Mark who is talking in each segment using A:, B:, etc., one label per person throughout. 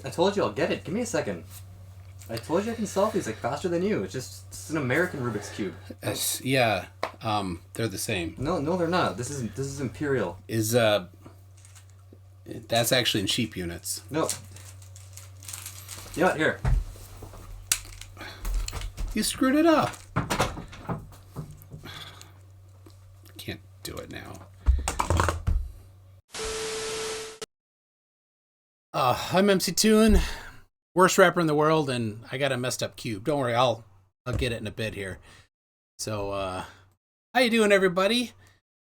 A: I told you I'll get it. Give me a second. I told you I can solve these like faster than you. It's an American Rubik's cube.
B: Yeah, they're the same.
A: No, they're not. This is imperial.
B: Is That's actually in sheep units.
A: No. You know what? Here.
B: You screwed it up. Can't do it now. I'm MC Toon, worst rapper in the world, and I got a messed up cube. Don't worry, I'll get it in a bit here. So, how you doing, everybody?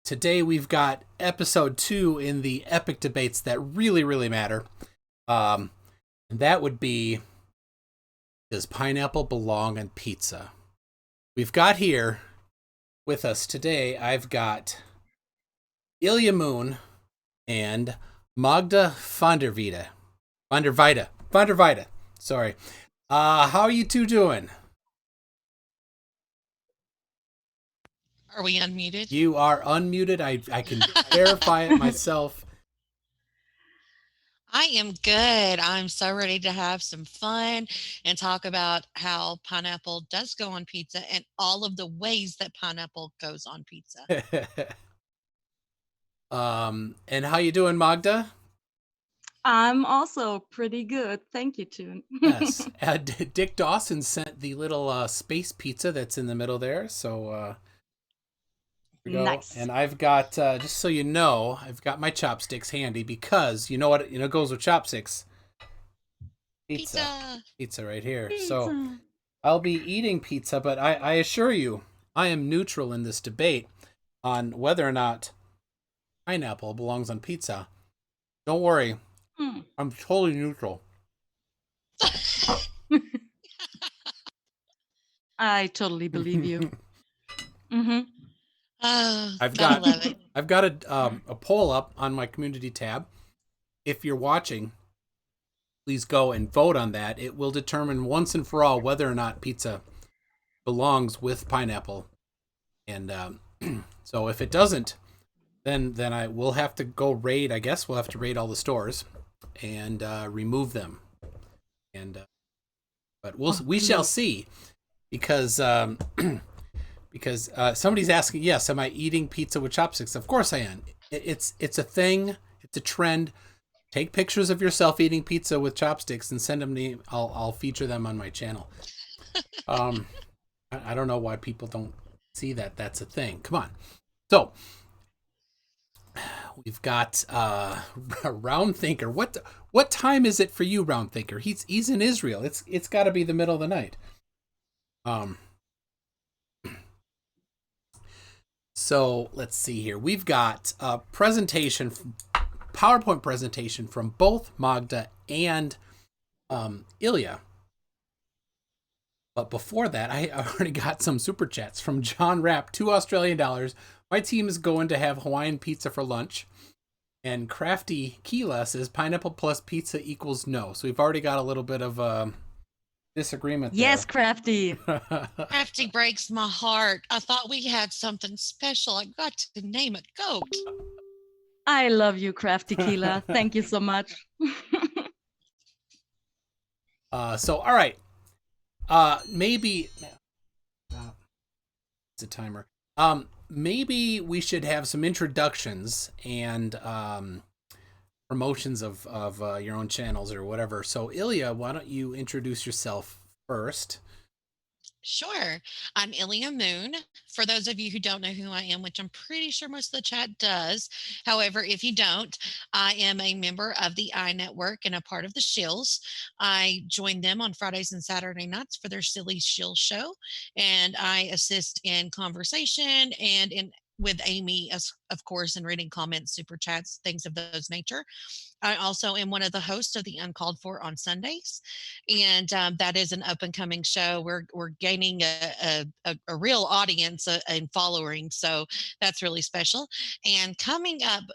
B: Today we've got episode 2 in the epic debates that really, really matter. And that would be, does pineapple belong on pizza? We've got here with us today, I've got Ilya Moon and Magda van der Weide. Sorry. How are you two doing?
C: Are we unmuted?
B: You are unmuted. I can verify it myself.
C: I am good. I'm so ready to have some fun and talk about how pineapple does go on pizza and all of the ways that pineapple goes on pizza.
B: And how you doing, Magda?
D: I'm also pretty good. Thank you, Toon.
B: Yes. Dick Dawson sent the little space pizza that's in the middle there. So, here we go.
D: Nice.
B: And I've got, just so you know, I've got my chopsticks handy because you know what goes with chopsticks? Pizza right here.
D: Pizza.
B: So I'll be eating pizza, but I assure you, I am neutral in this debate on whether or not pineapple belongs on pizza. Don't worry. I'm totally neutral.
D: I totally believe you. Mm-hmm.
C: Oh,
B: I've
C: gotta love it.
B: I've got a poll up on my community tab. If you're watching, please go and vote on that. It will determine once and for all whether or not pizza belongs with pineapple. And so if it doesn't, then I will have to go raid. I guess we'll have to raid all the stores and remove them. And but we shall see, because because somebody's asking, yes, am I eating pizza with chopsticks? Of course I am. It's a thing. It's a trend. Take pictures of yourself eating pizza with chopsticks and send them to me. I'll feature them on my channel. I don't know why people don't see that that's a thing. Come on. So we've got Round Thinker. What time is it for you, Round Thinker? He's in Israel. It's got to be the middle of the night. So let's see here. We've got a presentation, PowerPoint presentation from both Magda and Ilya. But before that, I already got some super chats from John Rapp, $2 Australian. My team is going to have Hawaiian pizza for lunch. And Crafty Keela says pineapple plus pizza equals no. So we've already got a little bit of disagreement there.
D: Yes, Crafty.
C: Crafty breaks my heart. I thought we had something special. I got to name it goat.
D: I love you, Crafty Keela. Thank you so much.
B: So, all right. Maybe it's a timer. Maybe we should have some introductions and promotions of your own channels or whatever. So, Ilya, why don't you introduce yourself first?
C: Sure. I'm Ilya Moon. For those of you who don't know who I am, which I'm pretty sure most of the chat does. However, if you don't, I am a member of the I Network and a part of the Shills. I join them on Fridays and Saturday nights for their Silly Shill show. And I assist in conversation and with Amy, as of course, in reading comments, super chats, things of those nature. I also am one of the hosts of the Uncalled For on Sundays, and that is an up and coming show. We're gaining a real audience and following, so that's really special. And coming up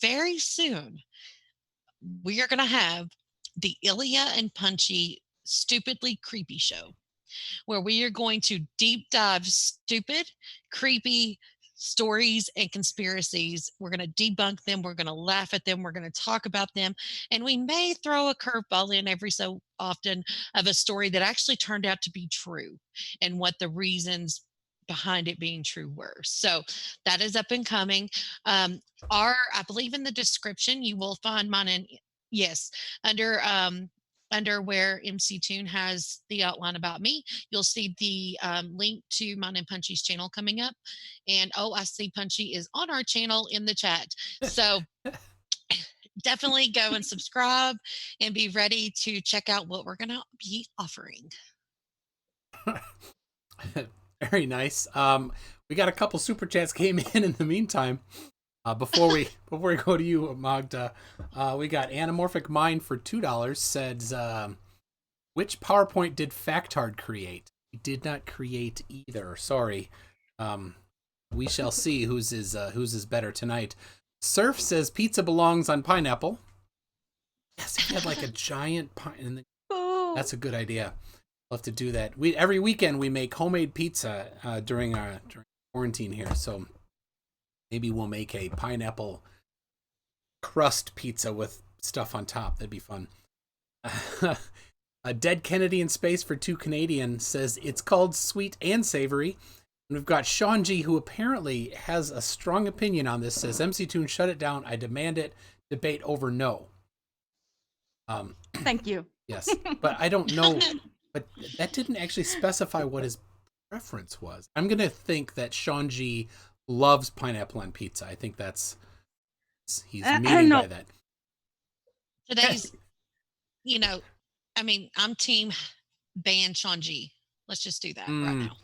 C: very soon, we are going to have the Ilya and Punchy Stupidly Creepy show, where we are going to deep dive stupid, creepy, stories and conspiracies. We're going to debunk them. We're going to laugh at them. We're going to talk about them. And we may throw a curveball in every so often of a story that actually turned out to be true and what the reasons behind it being true were. So that is up and coming. I believe in the description, you will find mine in, yes, under where MC Toon has the outline about me, you'll see the link to mine and Punchy's channel coming up. And oh, I see Punchy is on our channel in the chat. So definitely go and subscribe and be ready to check out what we're going to be offering.
B: Very nice. We got a couple super chats came in the meantime. Before we go to you, Magda, we got Anamorphic Mind for $2 says, which PowerPoint did Factard create? He did not create either. Sorry. We shall see whose is better tonight. Surf says pizza belongs on pineapple. Yes, he had like a giant pine. That's a good idea. We'll have to do that. Every weekend we make homemade pizza during quarantine here, so maybe we'll make a pineapple crust pizza with stuff on top. That'd be fun. A Dead Kennedy in Space for $2 Canadian says it's called sweet and savory. And we've got Sean G, who apparently has a strong opinion on this, says MC Toon, shut it down. I demand it. Debate over no.
D: Thank you.
B: Yes, but I don't know. But that didn't actually specify what his preference was. I'm going to think that Sean G loves pineapple on pizza. I think he's meaning by that.
C: Today's, I'm team ban Sean G. Let's just do that right now.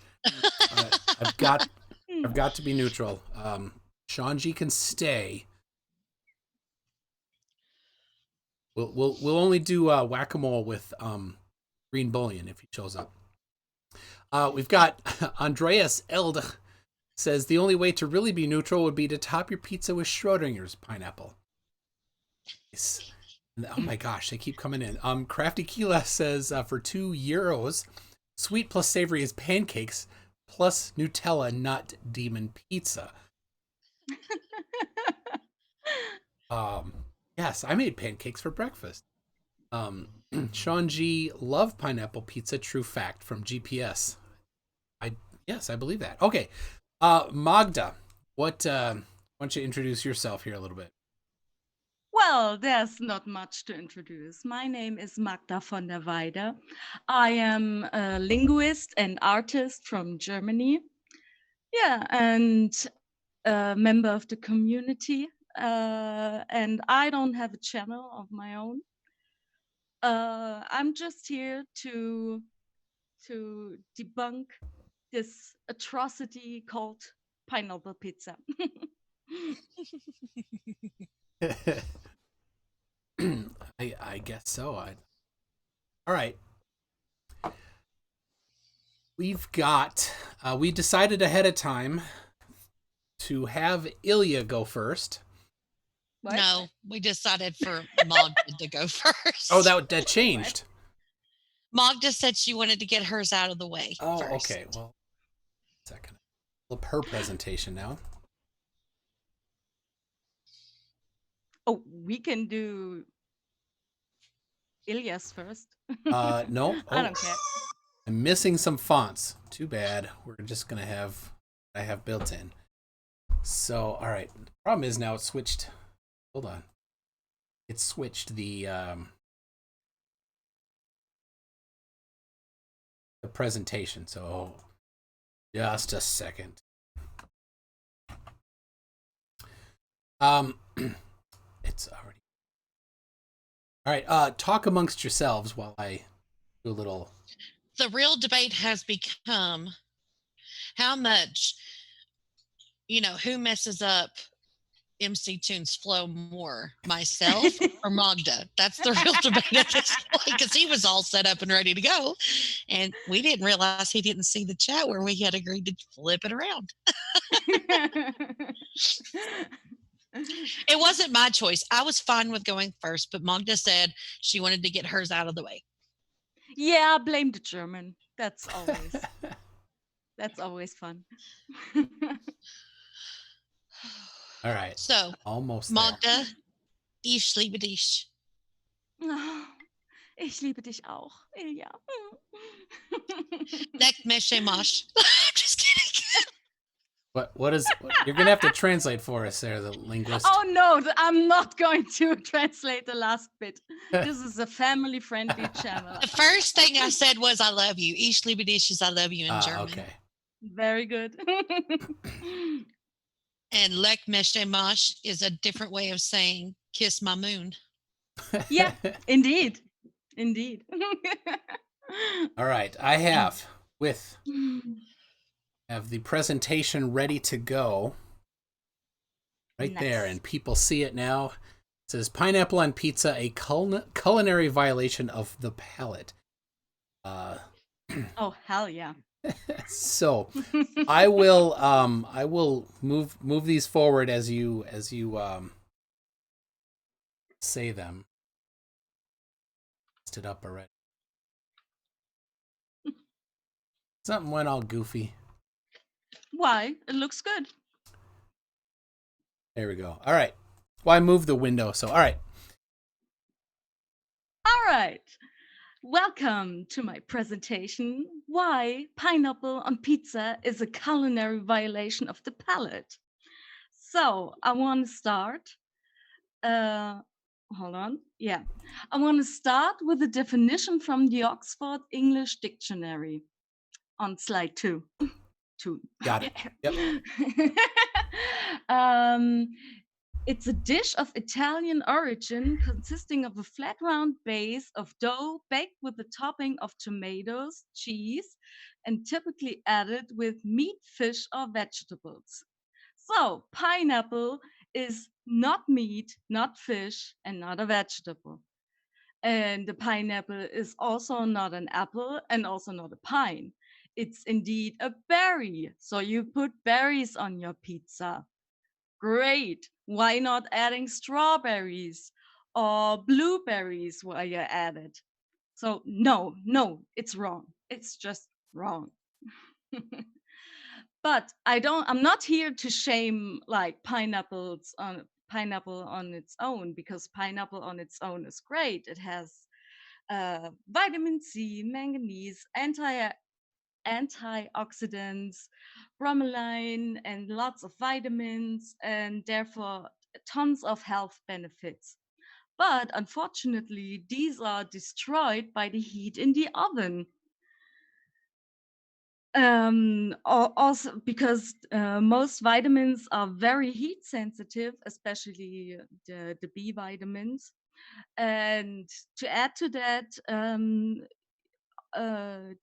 B: I've got to be neutral. Sean G can stay. We'll only do whack-a-mole with Green Bullion if he shows up. We've got Andreas Eld says the only way to really be neutral would be to top your pizza with Schrodinger's pineapple. Nice. Oh my gosh, they keep coming in. Crafty Keela says for €2, sweet plus savory is pancakes plus Nutella nut demon pizza. Yes, I made pancakes for breakfast. Sean G love pineapple pizza. True fact from GPS. Yes, I believe that. Okay, Magda, why don't you introduce yourself here a little bit?
D: Well, there's not much to introduce. My name is Magda von der Weide. I am a linguist and artist from Germany. Yeah, and a member of the community. And I don't have a channel of my own. I'm just here to debunk this atrocity called pineapple pizza.
B: I guess so. All right. We've got. We decided ahead of time to have Ilya go first.
D: What?
C: No, we decided for Magda to go first.
B: Oh, that changed.
C: Magda said she wanted to get hers out of the way.
B: Oh,
C: first.
B: okay. Well, second. Flip her presentation now.
D: Oh, we can do Ilya's first.
B: No. Oh,
D: I don't care.
B: I'm missing some fonts. Too bad. We're just gonna have I have built in. So, all right. The problem is now it's switched. Hold on. It switched the presentation. So, just a second. It's already. All right. Talk amongst yourselves while I do a little.
C: The real debate has become how much, who messes up MC Toon's flow more, myself or Magda? That's the real debate at this point, because he was all set up and ready to go. And we didn't realize he didn't see the chat where we had agreed to flip it around. It wasn't my choice. I was fine with going first, but Magda said she wanted to get hers out of the way.
D: Yeah, blame the German. That's always fun.
B: All right.
C: So,
B: Almost there.
C: Magda, ich liebe dich.
D: Oh, ich liebe dich auch, Ilya.
C: Leck mich am Arsch. I'm just kidding.
B: What is you're gonna have to translate for us there, the linguist.
D: Oh no, I'm not going to translate the last bit. This is a family-friendly channel.
C: The first thing I said was I love you. Ich liebe dich is I love you in German.
B: Okay.
D: Very good.
C: And Leck mich am Arsch is a different way of saying kiss my moon.
D: Yeah, indeed. Indeed.
B: All right. I have the presentation ready to go. Right there,
D: Nice.
B: and people see it now. It says pineapple on pizza, a culinary violation of the palate.
D: Oh hell yeah.
B: So I will move these forward as you say them. It up already. Something went all goofy.
D: Why? It looks good.
B: There we go. All right. Well, I moved the window, so all right.
D: All right. Welcome to my presentation, Why Pineapple on Pizza is a Culinary Violation of the Palate. So I want to start. Hold on. Yeah. I want to start with the definition from the Oxford English Dictionary on slide 2. 2.
B: Got it. Yep.
D: It's a dish of Italian origin consisting of a flat round base of dough baked with a topping of tomatoes, cheese, and typically added with meat, fish, or vegetables. So, pineapple is not meat, not fish, and not a vegetable. And the pineapple is also not an apple and also not a pine. It's indeed a berry. So you put berries on your pizza. Great. Why not adding strawberries or blueberries while you're at it? So no, it's wrong. It's just wrong. But I'm not here to shame like pineapple on its own, because pineapple on its own is great. It has vitamin C, manganese, antioxidants, bromelain, and lots of vitamins, and therefore tons of health benefits. But unfortunately, these are destroyed by the heat in the oven. Also because most vitamins are very heat sensitive, especially the B vitamins. And to add to that,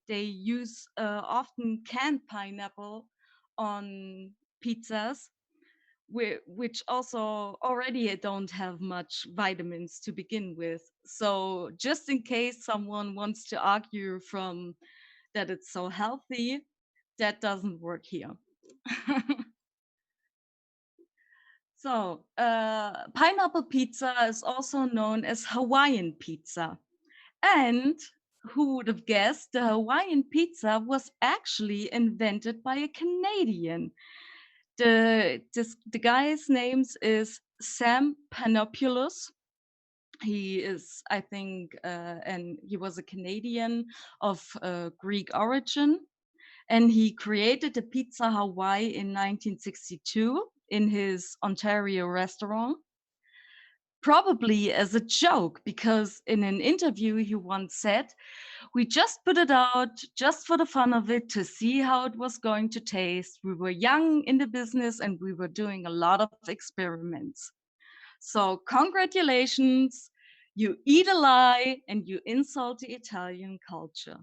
D: they use often canned pineapple on pizzas, which also already don't have much vitamins to begin with. So just in case someone wants to argue from that it's so healthy, that doesn't work here. So pineapple pizza is also known as Hawaiian pizza. And who would have guessed the Hawaiian pizza was actually invented by a Canadian. The guy's name is Sam Panopoulos. He is, I think, and he was a Canadian of Greek origin. And he created the Pizza Hawaii in 1962 in his Ontario restaurant, probably as a joke, because in an interview he once said, "We just put it out just for the fun of it to see how it was going to taste. We were young in the business and we were doing a lot of experiments." So congratulations, you eat a lie and you insult the Italian culture.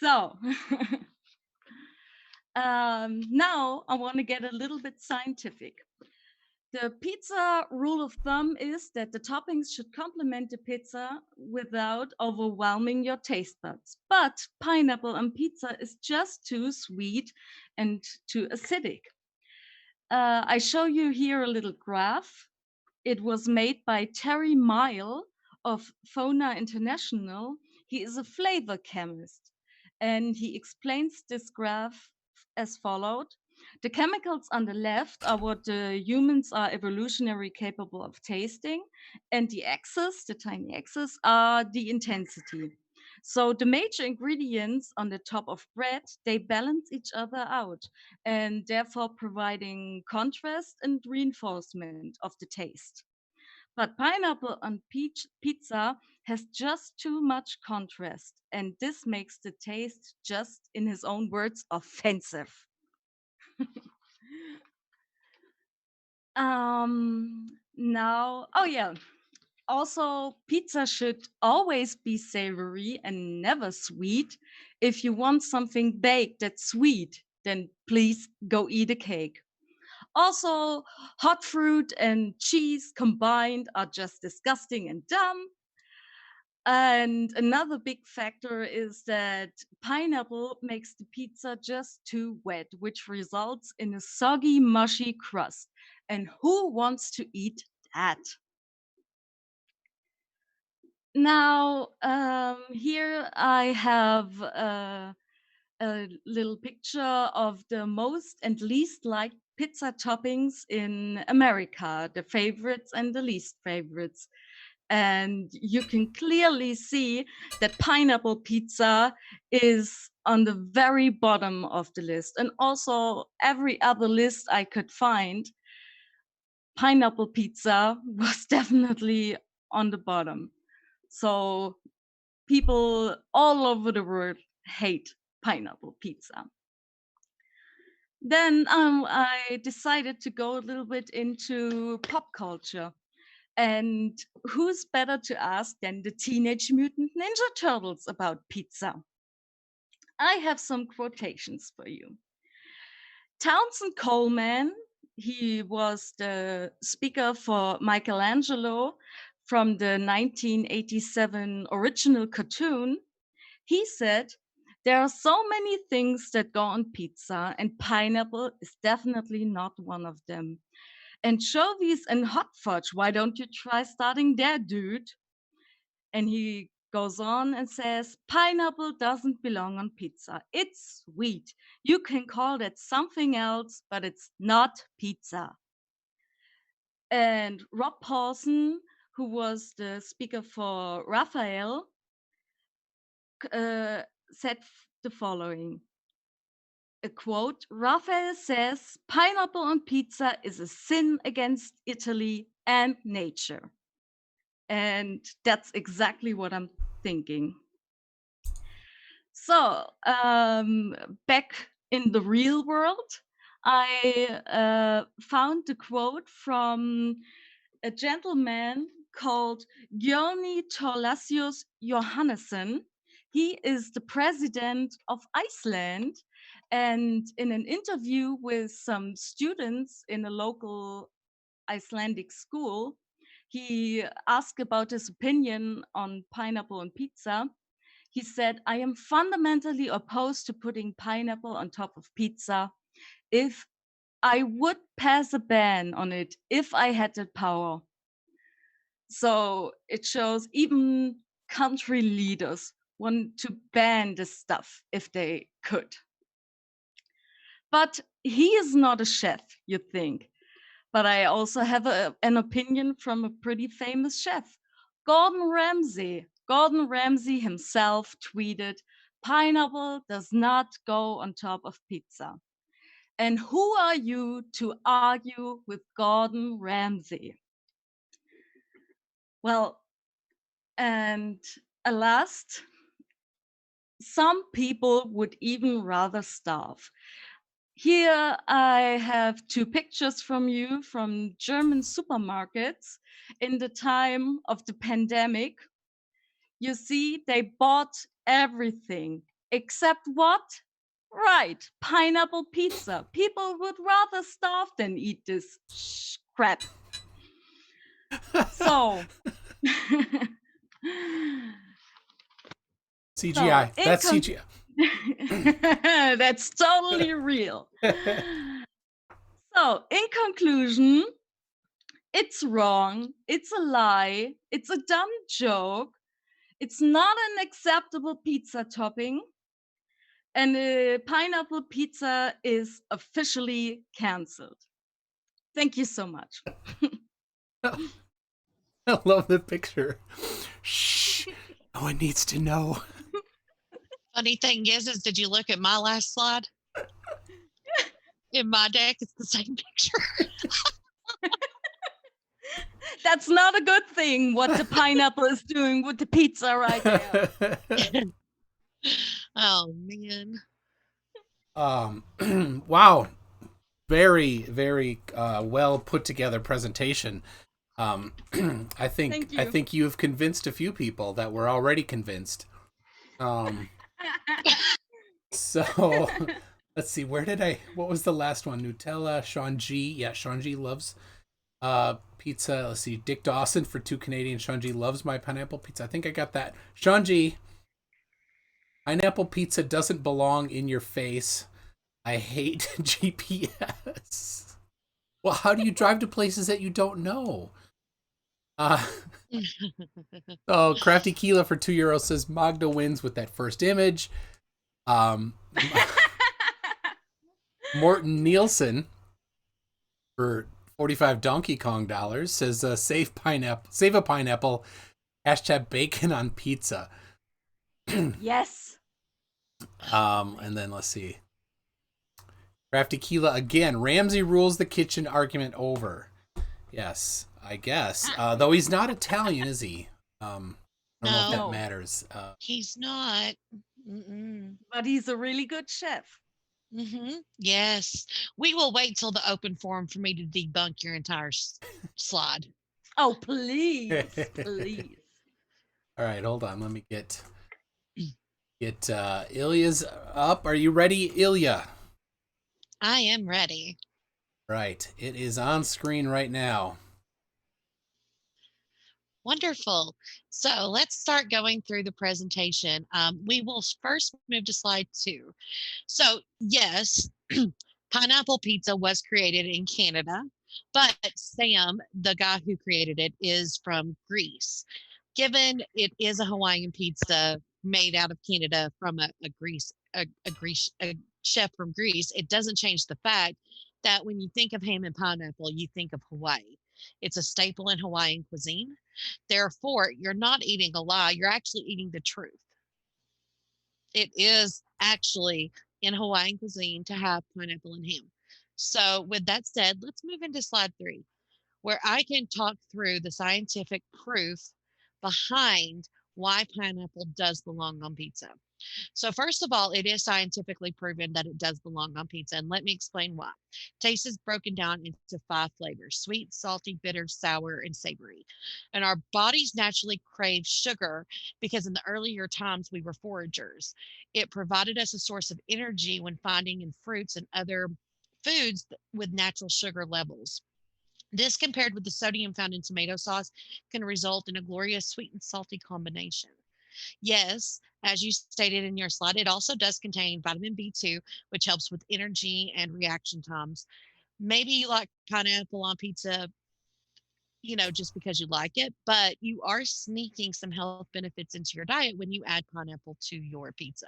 D: So now I want to get a little bit scientific. The pizza rule of thumb is that the toppings should complement the pizza without overwhelming your taste buds. But pineapple on pizza is just too sweet and too acidic. I show you here a little graph. It was made by Terry Mile of Fona International. He is a flavor chemist. And he explains this graph as followed. The chemicals on the left are what the humans are evolutionarily capable of tasting, and the axis, the tiny axis, are the intensity. So the major ingredients on the top of bread, they balance each other out, and therefore providing contrast and reinforcement of the taste. But pineapple on pizza has just too much contrast, and this makes the taste, just in his own words, offensive. Now, oh yeah, also pizza should always be savory and never sweet. If you want something baked that's sweet, then please go eat a cake. Also, hot fruit and cheese combined are just disgusting and dumb. And another big factor is that pineapple makes the pizza just too wet, which results in a soggy, mushy crust. And who wants to eat that? Now, here I have a little picture of the most and least liked pizza toppings in America, the favorites and the least favorites. And you can clearly see that pineapple pizza is on the very bottom of the list. And also, every other list I could find, pineapple pizza was definitely on the bottom. So, people all over the world hate pineapple pizza. Then I decided to go a little bit into pop culture. And who's better to ask than the Teenage Mutant Ninja Turtles about pizza? I have some quotations for you. Townsend Coleman, he was the speaker for Michelangelo from the 1987 original cartoon. He said, "There are so many things that go on pizza, and pineapple is definitely not one of them. Anchovies and hot fudge, why don't you try starting there, dude?" And he goes on and says, "Pineapple doesn't belong on pizza. It's sweet. You can call that something else, but it's not pizza." And Rob Paulson, who was the speaker for Raphael, said the following. A quote, "Raphael says pineapple on pizza is a sin against Italy and nature." And that's exactly what I'm thinking. So, back in the real world, I found the quote from a gentleman called Björni Thorlacius Johannesson. He is the president of Iceland. And in an interview with some students in a local Icelandic school, he asked about his opinion on pineapple on pizza. He said, "I am fundamentally opposed to putting pineapple on top of pizza. If I would pass a ban on it if I had the power." So it shows even country leaders want to ban this stuff if they could. But he is not a chef, you think. But I also have an opinion from a pretty famous chef, Gordon Ramsay. Gordon Ramsay himself tweeted, "Pineapple does not go on top of pizza." And who are you to argue with Gordon Ramsay? Well, and alas, some people would even rather starve. Here I have two pictures from you from German supermarkets in the time of the pandemic. You see, they bought everything except what? Right, pineapple pizza. People would rather starve than eat this crap. So,
B: CGI.
D: so
B: That's CGI.
D: that's totally real. So, in conclusion, it's wrong, it's a lie, it's a dumb joke, it's not an acceptable pizza topping. and pineapple pizza is officially canceled. Thank you so much.
B: I love the picture. Shh. No one needs to know.
C: Funny thing is did you look at my last slide? In my deck, it's the same picture.
D: That's not a good thing, what the pineapple is doing with the pizza right there.
C: Oh, man.
B: Wow. Very, very well put together presentation. I
D: Thank you.
B: think you have convinced a few people that were already convinced. So let's see, what was the last one? Nutella, Sean G. Yeah, Sean G loves pizza. Let's see, Dick Dawson for 2 Canadian. Sean G loves my pineapple pizza. I think I got that. Sean G, pineapple pizza doesn't belong in your face. I hate GPS. Well, how do you drive to places that you don't know? Oh, Crafty Keela for €2 says Magda wins with that first image. Morton Nielsen for 45 Donkey Kong dollars says save a pineapple, hashtag bacon on pizza.
D: Yes.
B: And then let's see. Crafty Keela again. Ramsey rules the kitchen argument over. Yes, I guess. Though he's not Italian, is he? I don't know if that
C: No.
B: matters.
C: He's not. Mm-mm.
D: But he's a really good chef.
C: Yes. We will wait till the open forum for me to debunk your entire slide.
D: Oh, please, please.
B: All right, hold on. Let me get Ilya's up. Are you ready, Ilya?
C: I am ready.
B: Right. It is on screen right now.
C: Wonderful. So let's start going through the presentation. We will first move to slide 2. So yes, pineapple pizza was created in Canada, but Sam, the guy who created it, is from Greece. Given it is a Hawaiian pizza made out of Canada from a chef from Greece, it doesn't change the fact that when you think of ham and pineapple, you think of Hawaii. It's a staple in Hawaiian cuisine. Therefore, you're not eating a lie, you're actually eating the truth. It is actually in Hawaiian cuisine to have pineapple and ham. So, with that said, let's move into slide 3, where I can talk through the scientific proof behind why pineapple does belong on pizza. So first of all, it is scientifically proven that it does belong on pizza, and let me explain why. Taste is broken down into 5 flavors: sweet, salty, bitter, sour, and savory. And our bodies naturally crave sugar because in the earlier times we were foragers. It provided us a source of energy when finding in fruits and other foods with natural sugar levels. This, compared with the sodium found in tomato sauce, can result in a glorious sweet and salty combination. Yes, as you stated in your slide, it also does contain vitamin B2, which helps with energy and reaction times. Maybe you like pineapple on pizza, just because you like it, but you are sneaking some health benefits into your diet when you add pineapple to your pizza.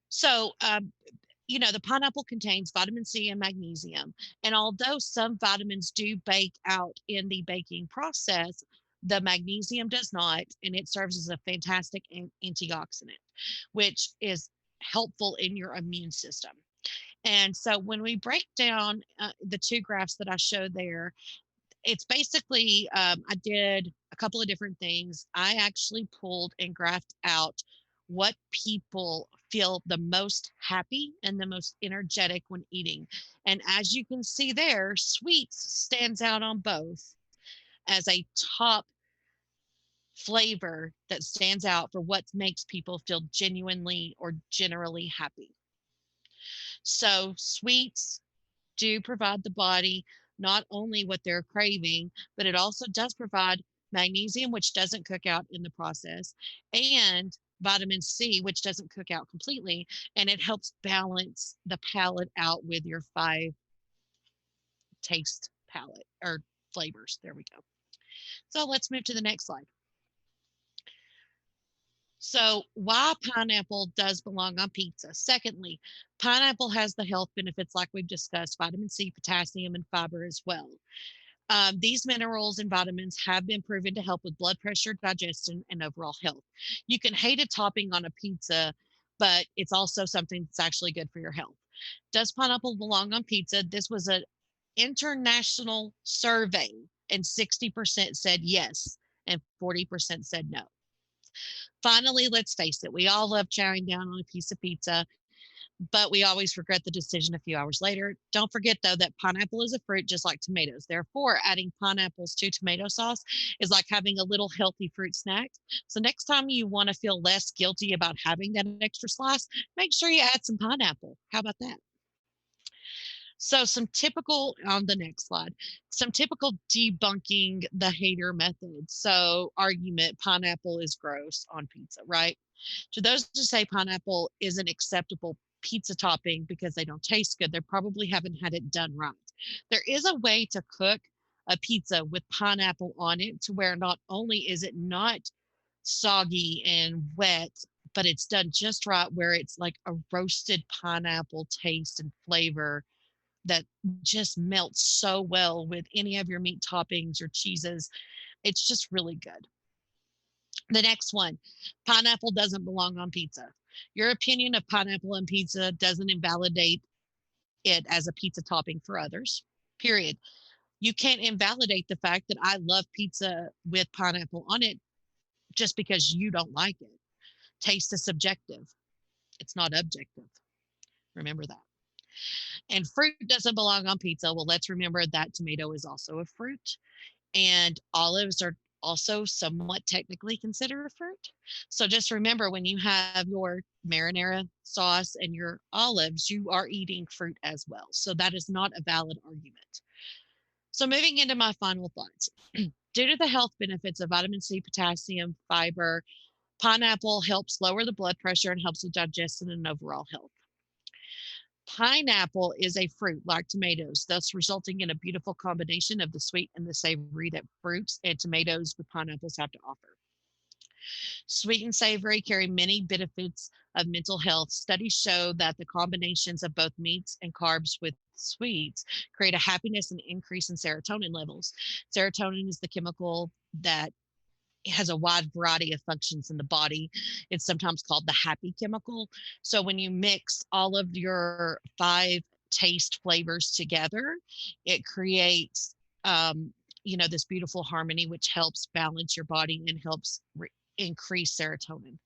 C: So, the pineapple contains vitamin C and magnesium. And although some vitamins do bake out in the baking process, the magnesium does not, and it serves as a fantastic antioxidant, which is helpful in your immune system. And so when we break down the 2 graphs that I showed there, it's basically, I did a couple of different things. I actually pulled and graphed out what people feel the most happy and the most energetic when eating. And as you can see there, sweets stands out on both as a top flavor that stands out for what makes people feel genuinely or generally happy. So sweets do provide the body not only what they're craving, but it also does provide magnesium, which doesn't cook out in the process, and vitamin C, which doesn't cook out completely, and it helps balance the palate out with your 5 taste palette or flavors. There we go. So let's move to the next slide. So, why pineapple does belong on pizza? Secondly, pineapple has the health benefits like we've discussed, vitamin C, potassium, and fiber as well. These minerals and vitamins have been proven to help with blood pressure, digestion, and overall health. You can hate a topping on a pizza, but it's also something that's actually good for your health. Does pineapple belong on pizza? This was an international survey, and 60% said yes, and 40% said no. Finally, let's face it, we all love chowing down on a piece of pizza, but we always regret the decision a few hours later. Don't forget, though, that pineapple is a fruit just like tomatoes. Therefore, adding pineapples to tomato sauce is like having a little healthy fruit snack. So, next time you want to feel less guilty about having that extra slice, make sure you add some pineapple. How about that? So, some typical on the next slide, some typical debunking the hater methods. So, argument pineapple is gross on pizza, right? To those who say pineapple is an acceptable pizza topping because they don't taste good, they probably haven't had it done right. There is a way to cook a pizza with pineapple on it to where not only is it not soggy and wet, but it's done just right where it's like a roasted pineapple taste and flavor that just melts so well with any of your meat toppings or cheeses. It's just really good. The next one, pineapple doesn't belong on pizza. Your opinion of pineapple on pizza doesn't invalidate it as a pizza topping for others, period. You can't invalidate the fact that I love pizza with pineapple on it just because you don't like it. Taste is subjective, it's not objective. Remember that. And fruit doesn't belong on pizza. Well, let's remember that tomato is also a fruit, and olives are also somewhat technically considered a fruit. So just remember, when you have your marinara sauce and your olives, you are eating fruit as well. So that is not a valid argument. So moving into my final thoughts. Due to the health benefits of vitamin C, potassium, fiber, pineapple helps lower the blood pressure and helps with digestion and overall health. Pineapple is a fruit like tomatoes, thus resulting in a beautiful combination of the sweet and the savory that fruits and tomatoes with pineapples have to offer. Sweet and savory carry many benefits of mental health. Studies show that the combinations of both meats and carbs with sweets create a happiness and increase in serotonin levels. Serotonin is the chemical that has a wide variety of functions in the body. It's sometimes called the happy chemical. So when you mix all of your five taste flavors together, it creates this beautiful harmony which helps balance your body and helps increase serotonin.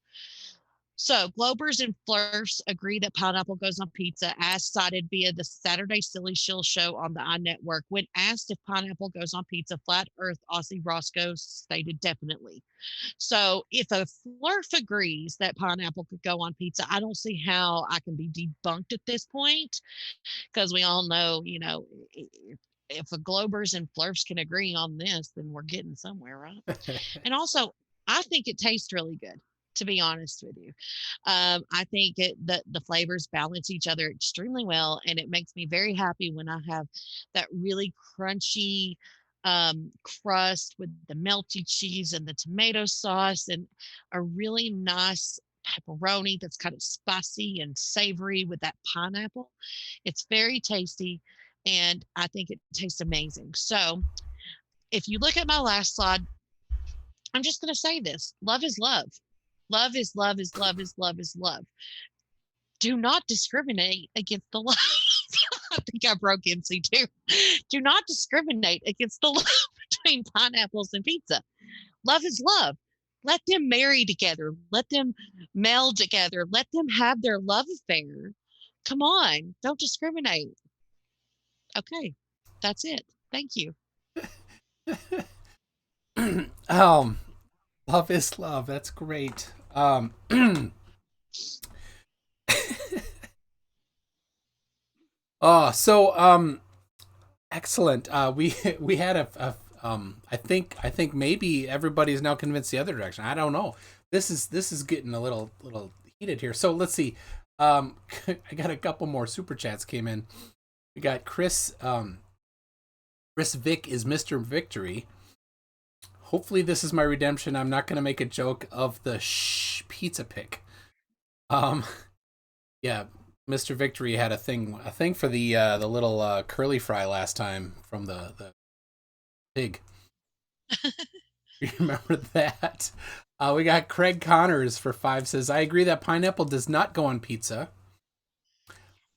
C: So, Globers and Flurfs agree that pineapple goes on pizza, as cited via the Saturday Silly Shill show on the iNetwork. When asked if pineapple goes on pizza, Flat Earth Aussie Roscoe stated definitely. So, if a Flurf agrees that pineapple could go on pizza, I don't see how I can be debunked at this point, because we all know, if a Globers and Flurfs can agree on this, then we're getting somewhere, right? And also, I think it tastes really good, to be honest with you. I think the flavors balance each other extremely well, and it makes me very happy when I have that really crunchy crust with the melty cheese and the tomato sauce and a really nice pepperoni that's kind of spicy and savory with that pineapple. It's very tasty, and I think it tastes amazing. So if you look at my last slide, I'm just going to say this: love is love. Love is love is love is love is love. Do not discriminate against the love. I think I broke MC2. Do not discriminate against the love between pineapples and pizza. Love is love. Let them marry together. Let them meld together. Let them have their love affair. Come on, don't discriminate. Okay, that's it. Thank you.
B: Love is love. That's great. Excellent. We had I think maybe everybody's now convinced the other direction. I don't know. This is getting a little heated here. So let's see. I got a couple more super chats came in. We got Chris Vic is Mr. Victory. hopefully this is my redemption. I'm not going to make a joke of the pizza pick. Yeah, Mr. Victory had a thing for the little curly fry last time from the pig. You remember that? We got Craig Connors for 5 says, I agree that pineapple does not go on pizza.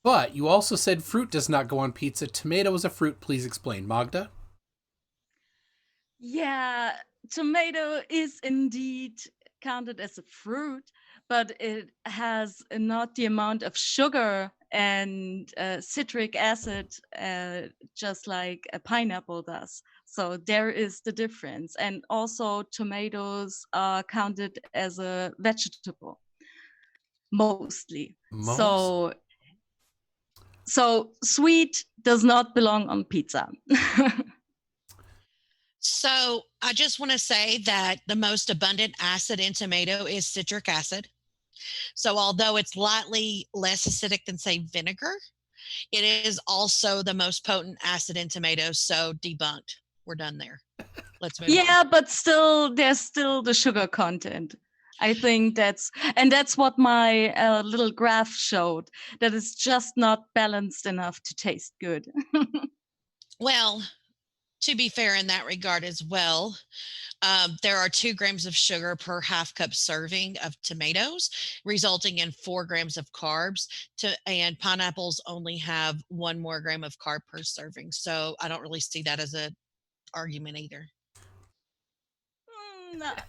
B: But you also said fruit does not go on pizza. Tomato is a fruit. Please explain. Magda?
D: Yeah, tomato is indeed counted as a fruit, but it has not the amount of sugar and citric acid just like a pineapple does. So there is the difference. And also tomatoes are counted as a vegetable mostly. So sweet does not belong on pizza.
C: So I just want to say that the most abundant acid in tomato is citric acid. So although it's slightly less acidic than, say, vinegar, it is also the most potent acid in tomatoes. So debunked. We're done there. Let's move on.
D: Yeah, but still, there's still the sugar content. I think that's what my little graph showed, that it's just not balanced enough to taste good.
C: Well, to be fair in that regard as well, there are 2 grams of sugar per half cup serving of tomatoes, resulting in 4 grams of carbs. And pineapples only have 1 more gram of carb per serving. So I don't really see that as an argument either.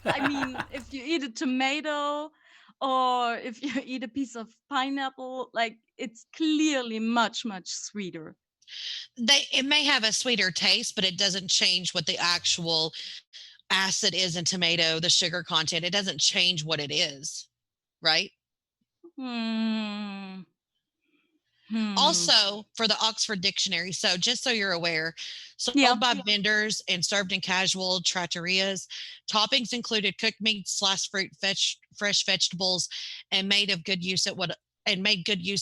D: I mean, if you eat a tomato or if you eat a piece of pineapple, like it's clearly much, much sweeter.
C: It may have a sweeter taste, but it doesn't change what the actual acid is in tomato, the sugar content. It doesn't change what it is, right? Also, for the Oxford Dictionary, so just so you're aware, sold by vendors and served in casual trattorias, toppings included cooked meat, sliced fruit, fresh vegetables, and made good use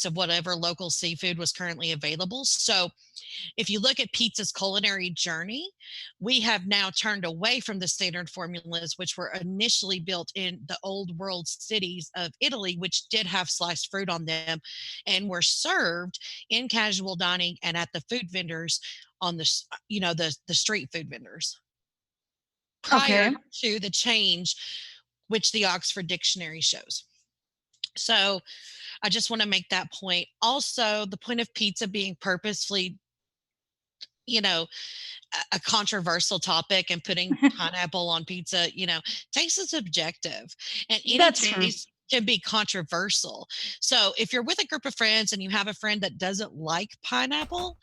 C: of whatever local seafood was currently available. So if you look at pizza's culinary journey, we have now turned away from the standard formulas, which were initially built in the old world cities of Italy, which did have sliced fruit on them and were served in casual dining and at the food vendors on the street food vendors prior to the change, which the Oxford Dictionary shows. So I just want to make that point. Also, the point of pizza being purposefully, a controversial topic and putting pineapple on pizza, taste is subjective, and any taste can be controversial. So if you're with a group of friends and you have a friend that doesn't like pineapple,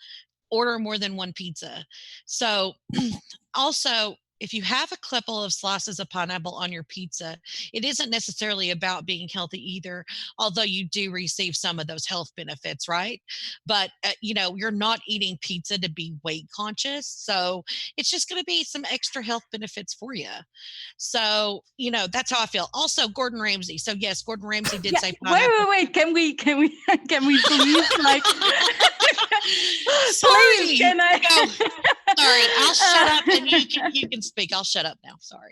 C: order more than 1 pizza. So also, if you have a couple of slices of pineapple on your pizza, it isn't necessarily about being healthy either, although you do receive some of those health benefits, right? But, you're not eating pizza to be weight conscious. So it's just going to be some extra health benefits for you. So, that's how I feel. Also, Gordon Ramsay. So yes, Gordon Ramsay did say pineapple.
D: Wait. Can we please like...
C: Sorry.
D: Please, can I...
C: No. Sorry, I'll shut up and you can speak. I'll shut up now. Sorry.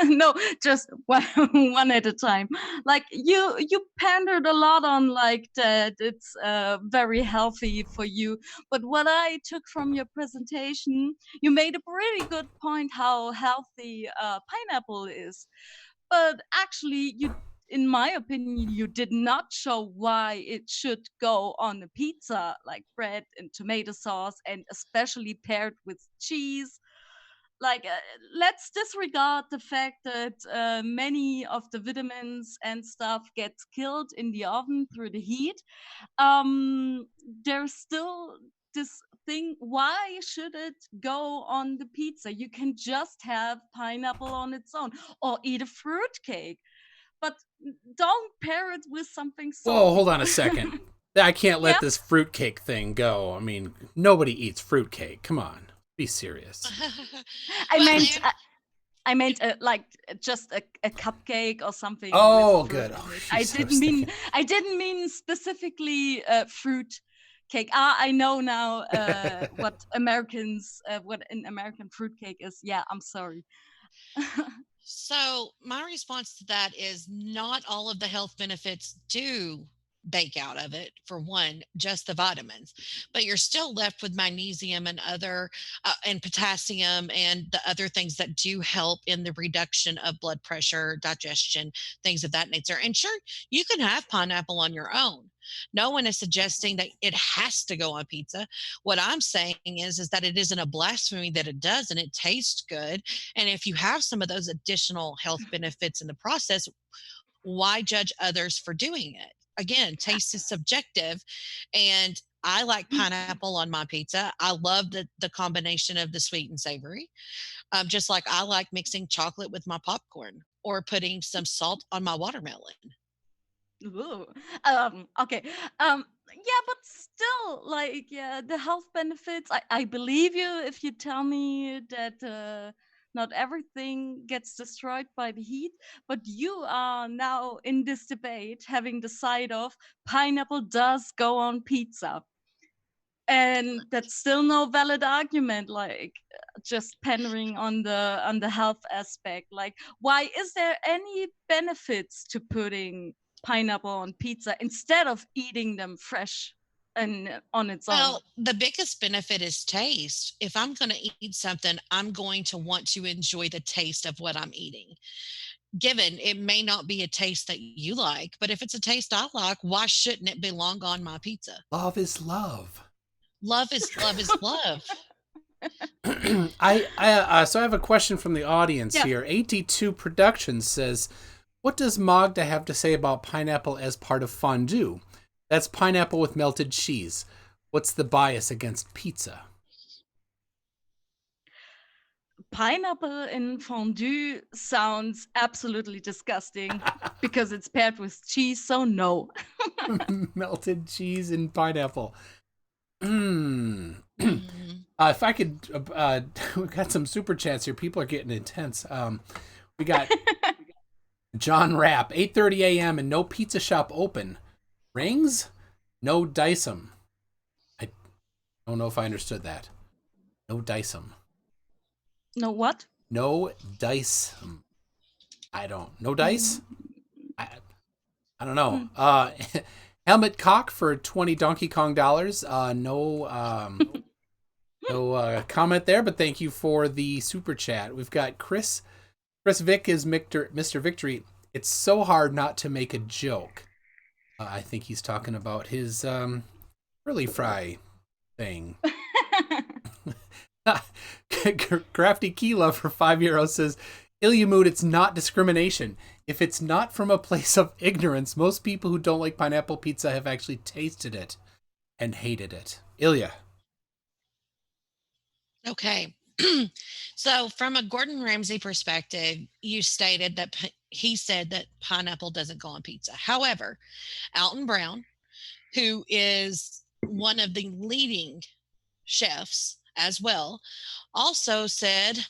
D: No, just one at a time. Like you pandered a lot on like that it's very healthy for you. But what I took from your presentation, you made a pretty good point how healthy pineapple is. But actually, in my opinion, you did not show why it should go on a pizza, like bread and tomato sauce, and especially paired with cheese. Like, let's disregard the fact that many of the vitamins and stuff gets killed in the oven through the heat. There's still this thing, why should it go on the pizza? You can just have pineapple on its own or eat a fruit cake. But don't pair it with something salty.
B: Whoa, hold on a second. I can't let this fruitcake thing go. I mean, nobody eats fruitcake. Come on, be serious.
D: I meant like just a cupcake or something.
B: Oh, good. Oh,
D: I didn't mean specifically fruit cake. I know now what an American fruit cake is. Yeah, I'm sorry.
C: So my response to that is not all of the health benefits do bake out of it. For one, just the vitamins, but you're still left with magnesium and other and potassium and the other things that do help in the reduction of blood pressure, digestion, things of that nature. And sure, you can have pineapple on your own. No one is suggesting that it has to go on pizza. What I'm saying is that it isn't a blasphemy that it does, and it tastes good. And if you have some of those additional health benefits in the process, why judge others for doing it? Again, taste is subjective. And I like pineapple on my pizza. I love the combination of the sweet and savory. Just like I like mixing chocolate with my popcorn or putting some salt on my watermelon.
D: Ooh. Okay. Yeah, but still, like, yeah, the health benefits. I believe you if you tell me that not everything gets destroyed by the heat. But you are now in this debate having the side of pineapple does go on pizza, and that's still no valid argument. Like, just pandering on the health aspect. Like, why is there any benefits to putting pineapple on pizza instead of eating them fresh and on its own?
C: Well, the biggest benefit is taste. If I'm going to eat something, I'm going to want to enjoy the taste of what I'm eating. Given it may not be a taste that you like, but if it's a taste I like, why shouldn't it belong on my pizza?
B: Love is love.
C: Love is love is love.
B: So I have a question from the audience here. AT2 Productions says, what does Magda have to say about pineapple as part of fondue? That's pineapple with melted cheese. What's the bias against pizza?
D: Pineapple in fondue sounds absolutely disgusting because it's paired with cheese, so no.
B: Melted cheese and pineapple.
C: Mhm.
B: If I could, we've got some super chats here. People are getting intense. We got John Rapp, 8:30 a.m. and no pizza shop open. Rings? No dice 'em. I don't know if I understood that. No dice 'em.
D: No what?
B: No dice. No dice? I don't know. Helmet Cock for 20 Donkey Kong dollars. No comment there, but thank you for the super chat. We've got Chris Vick is Mr. Victory. It's so hard not to make a joke. I think he's talking about his curly fry thing. Crafty Keela for €5 says, Ilya Mood, it's not discrimination. If it's not from a place of ignorance, most people who don't like pineapple pizza have actually tasted it and hated it. Ilya.
C: Okay. So, from a Gordon Ramsay perspective, you stated that he said that pineapple doesn't go on pizza. However, Alton Brown, who is one of the leading chefs as well, also said,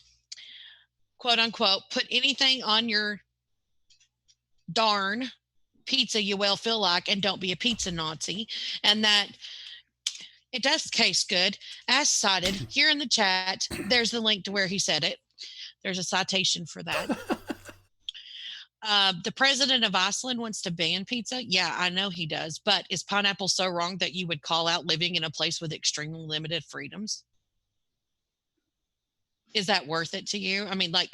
C: quote unquote, put anything on your darn pizza you well feel like and don't be a pizza Nazi. And that it does taste good. As cited here in the chat, there's the link to where he said it. There's a citation for that. The president of Iceland wants to ban pizza. Yeah, I know he does. But is pineapple so wrong that you would call out living in a place with extremely limited freedoms? Is that worth it to you? I mean, like,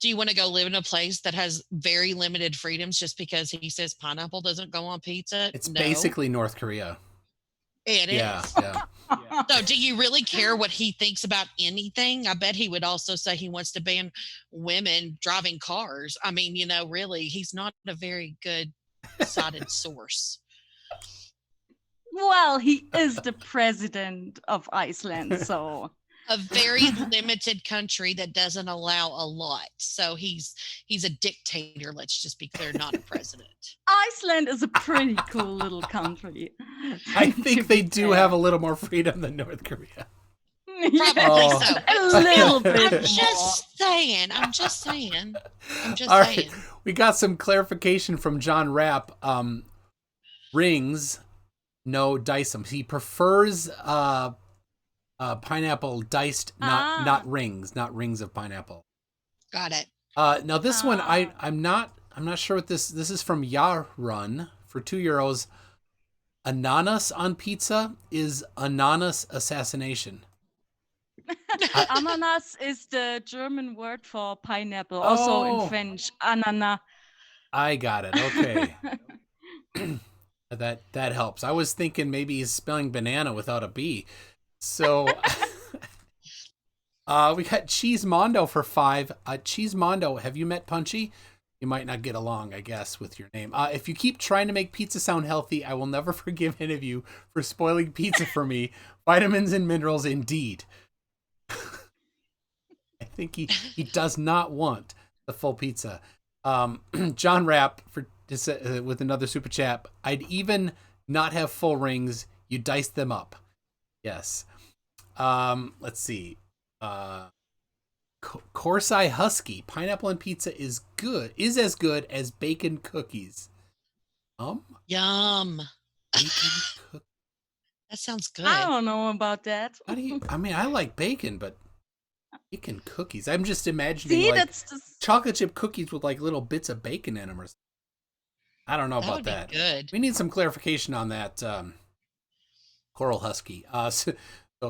C: do you want to go live in a place that has very limited freedoms just because he says pineapple doesn't go on pizza?
B: It's
C: No.
B: basically North Korea.
C: It is.
B: Yeah.
C: So do you really care what he thinks about anything? I bet he would also say he wants to ban women driving cars. I mean, really, he's not a very good cited source.
D: Well, he is the president of Iceland, so
C: A very limited country that doesn't allow a lot. So he's a dictator, let's just be clear, not a president.
D: Iceland is a pretty cool little country.
B: I think they do have a little more freedom than North Korea.
C: Probably so.
D: A little bit.
C: I'm just saying. I'm just saying.
B: All right. We got some clarification from John Rapp. Rings, no dice 'em. He prefers pineapple diced, not rings of pineapple.
C: Got it.
B: Now this one, I'm not sure what this is from Yarun for €2. Ananas on pizza is ananas assassination.
D: Ananas is the German word for pineapple, also in French, ananas.
B: I got it. Okay. that helps. I was thinking maybe he's spelling banana without a B. So we got Cheese Mondo for 5. Cheese Mondo, have you met Punchy? You might not get along, I guess, with your name. If you keep trying to make pizza sound healthy, I will never forgive any of you for spoiling pizza for me. Vitamins and minerals, indeed. I think he does not want the full pizza. John Rapp for with another super chat. I'd even not have full rings. You dice them up. Yes. Let's see. Corsi Husky, pineapple on pizza is as good as bacon cookies.
C: Yum.
B: Bacon cookies.
C: That sounds good.
D: I don't know about that.
B: How do you? I mean, I like bacon, but bacon cookies. I'm just imagining that's just chocolate chip cookies with like little bits of bacon in them. Or I don't know
C: that
B: about
C: would
B: that.
C: Be good.
B: We need some clarification on that. Coral Husky. So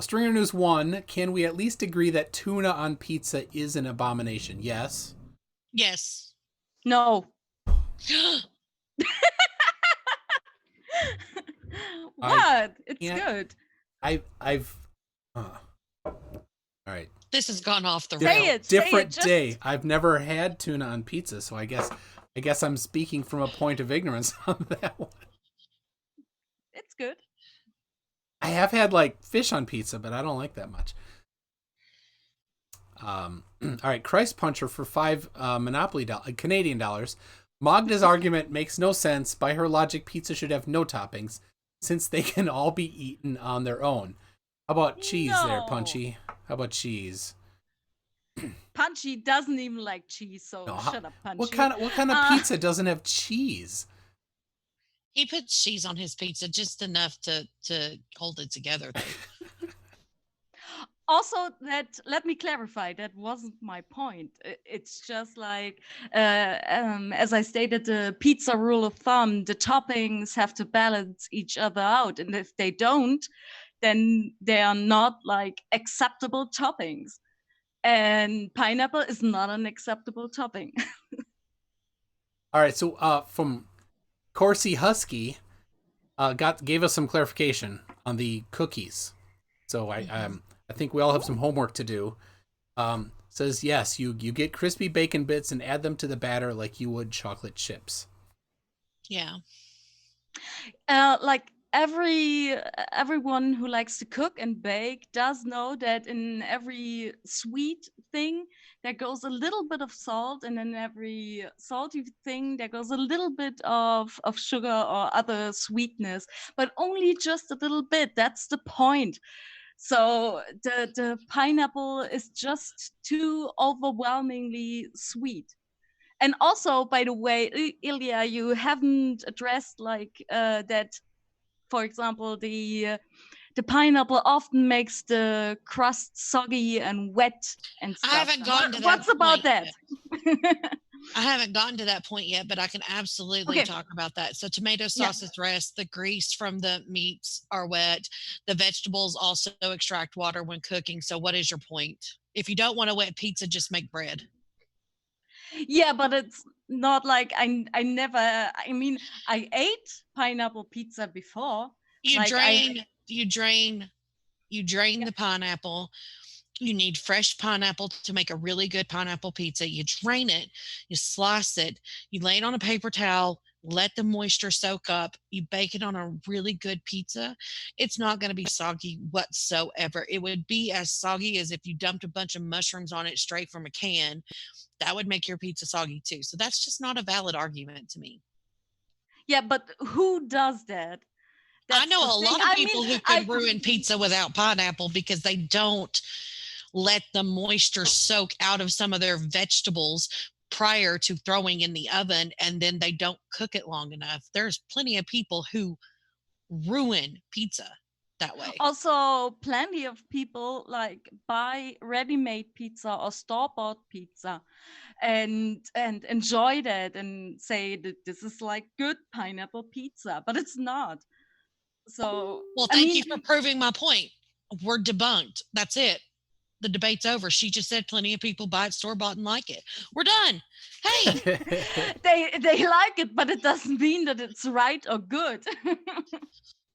B: Stringer News 1, can we at least agree that tuna on pizza is an abomination? Yes.
C: Yes.
D: No. What? It's good.
B: I've all right.
C: This has gone off the
B: rails. Different day. I've never had tuna on pizza, so I guess I'm speaking from a point of ignorance on that one.
D: It's good.
B: I have had like fish on pizza, but I don't like that much. All right, Christ Puncher for 5 Monopoly Canadian dollars. Magda's argument makes no sense. By her logic, pizza should have no toppings, since they can all be eaten on their own. How about cheese there, Punchy? How about cheese?
D: Punchy doesn't even like cheese, so shut up, Punchy.
B: What kind of pizza doesn't have cheese?
C: He puts cheese on his pizza, just enough to hold it together.
D: Also, let me clarify, that wasn't my point. It's just like, as I stated, the pizza rule of thumb, the toppings have to balance each other out. And if they don't, then they are not like acceptable toppings. And pineapple is not an acceptable topping.
B: All right, so from Corsi Husky, gave us some clarification on the cookies. So I think we all have some homework to do. Says yes, you get crispy bacon bits and add them to the batter like you would chocolate chips.
C: Yeah.
D: Like everyone who likes to cook and bake does know that in every sweet thing there goes a little bit of salt, and in every salty thing there goes a little bit of sugar or other sweetness, but only just a little bit. That's the point. So the pineapple is just too overwhelmingly sweet. And also, by the way, Ilya, you haven't addressed like that. For example, the pineapple often makes the crust soggy and wet and stuff.
C: I haven't gotten to that.
D: What's about that?
C: I haven't gotten to that point yet, but I can absolutely talk about that. So tomato sauce is rest. The grease from the meats are wet. The vegetables also extract water when cooking. So what is your point? If you don't want a wet pizza, just make bread.
D: Yeah, but it's not like I ate pineapple pizza before.
C: You
D: like
C: drain the pineapple. You need fresh pineapple to make a really good pineapple pizza. You drain it, you slice it, you lay it on a paper towel, let the moisture soak up. You bake it on a really good pizza. It's not going to be soggy whatsoever. It would be as soggy as if you dumped a bunch of mushrooms on it straight from a can. That would make your pizza soggy too. So that's just not a valid argument to me.
D: Yeah, but who does that?
C: I know a lot of people who can ruin pizza without pineapple because they don't let the moisture soak out of some of their vegetables prior to throwing in the oven, and then they don't cook it long enough. There's plenty of people who ruin pizza. that way.
D: Also, plenty of people like buy ready-made pizza or store-bought pizza and enjoy that and say that this is like good pineapple pizza, but it's not. So,
C: Well,
D: I
C: thank
D: mean,
C: you for proving my point. We're debunked. That's it. The debate's over. She just said plenty of people buy it store bought and like it. We're done. Hey,
D: they like it, but it doesn't mean that it's right or good.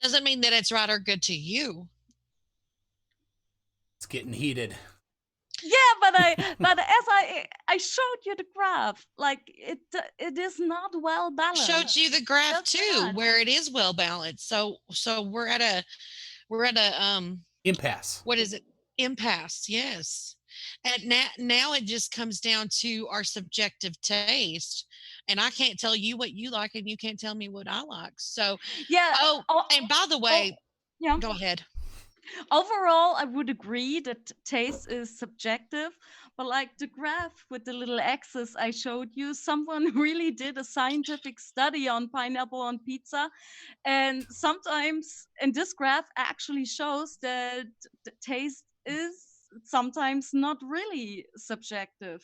C: doesn't mean that it's right or good to you.
B: It's getting heated.
D: Yeah, but as I showed you the graph, like it is not well balanced.
C: Showed you the graph
D: Just
C: too,
D: that.
C: where it is well balanced. So we're at a
B: Impasse.
C: what is it? Impasse. Yes. And now it just comes down to our subjective taste, and I can't tell you what you like, and you can't tell me what I like. So
D: Yeah.
C: and by the way,
D: yeah.
C: go ahead.
D: Overall, I would agree that taste is subjective, but like the graph with the little axis I showed you, someone really did a scientific study on pineapple on pizza. And sometimes, and this graph actually shows that the taste is sometimes not really subjective.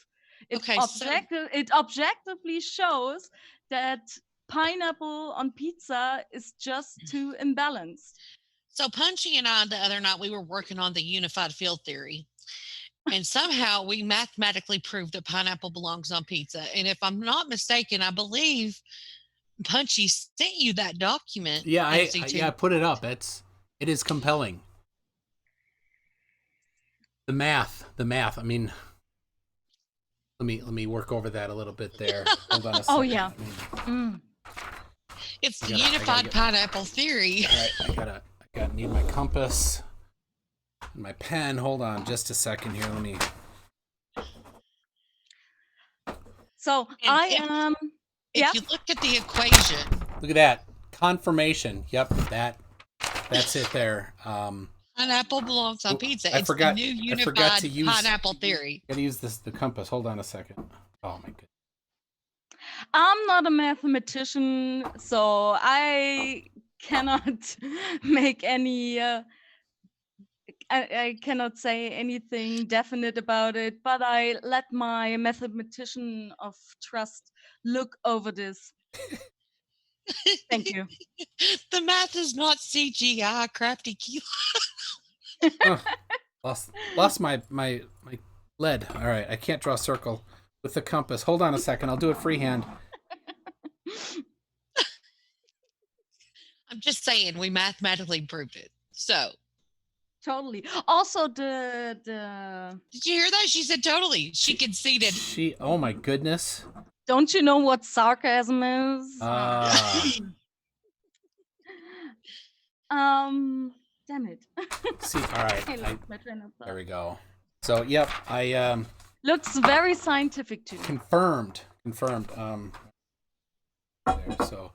C: Okay,
D: It objectively shows that pineapple on pizza is just too imbalanced.
C: So Punchy and I the other night we were working on the unified field theory. And somehow we mathematically proved that pineapple belongs on pizza. And if I'm not mistaken, I believe Punchy sent you that document.
B: Yeah, I put it up. It is compelling. The math. I mean, let me work over that a little bit there. Hold on a second.
D: Oh yeah.
C: It's the unified pineapple theory.
B: All right, I gotta need my compass and my pen. Hold on just a second here. Let me.
D: So
C: And if you look at the equation,
B: Look at that. Confirmation. Yep, that's it there.
C: pineapple belongs on pizza. It's
B: forgot-
C: the new
B: I forgot
C: unified
B: to use-
C: pineapple theory.
B: Gotta use the compass. Hold on a second. Oh my goodness.
D: I'm not a mathematician, so I cannot make any. I cannot say anything definite about it, but I let my mathematician of trust look over this. Thank you.
C: The math is not CGI, crafty cute.
B: Lost my lead. All right, I can't draw a circle with the compass. Hold on a second. I'll do it freehand.
C: I'm just saying we mathematically proved it. So
D: Totally. Also, the
C: did you hear that? She said totally. She conceded.
B: Oh my goodness.
D: don't you know what sarcasm is? Damn it.
B: See, all right.
D: I lost my train of thought.
B: There we go. So, yep, I
D: Looks very scientific too.
B: confirmed. There, so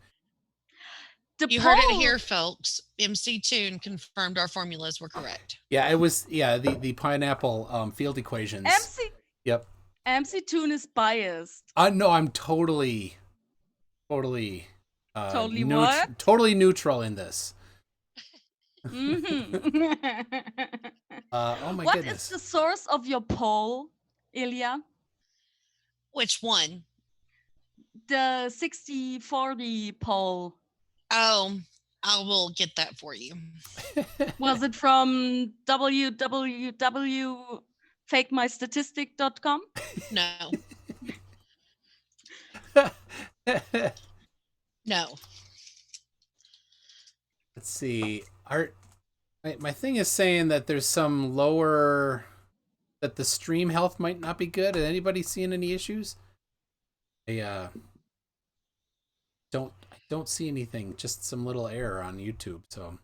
C: You heard it here, folks. MC Tune confirmed our formulas were correct.
B: yeah, it was the pineapple field equations. Yep.
D: MC Tune is biased.
B: No, I'm totally
D: Totally what?
B: Totally neutral in this.
D: Mm-hmm.
B: Oh my
D: What
B: goodness.
D: is the source of your poll, Ilya?
C: Which one?
D: The 60-40 poll.
C: Oh, I will get that for you.
D: Was it from www.fakemystatistic.com?
C: No. No.
B: Let's see. My thing is saying that there's some lower, that the stream health might not be good. Is anybody seeing any issues? I don't see anything. Just some little error on YouTube. So.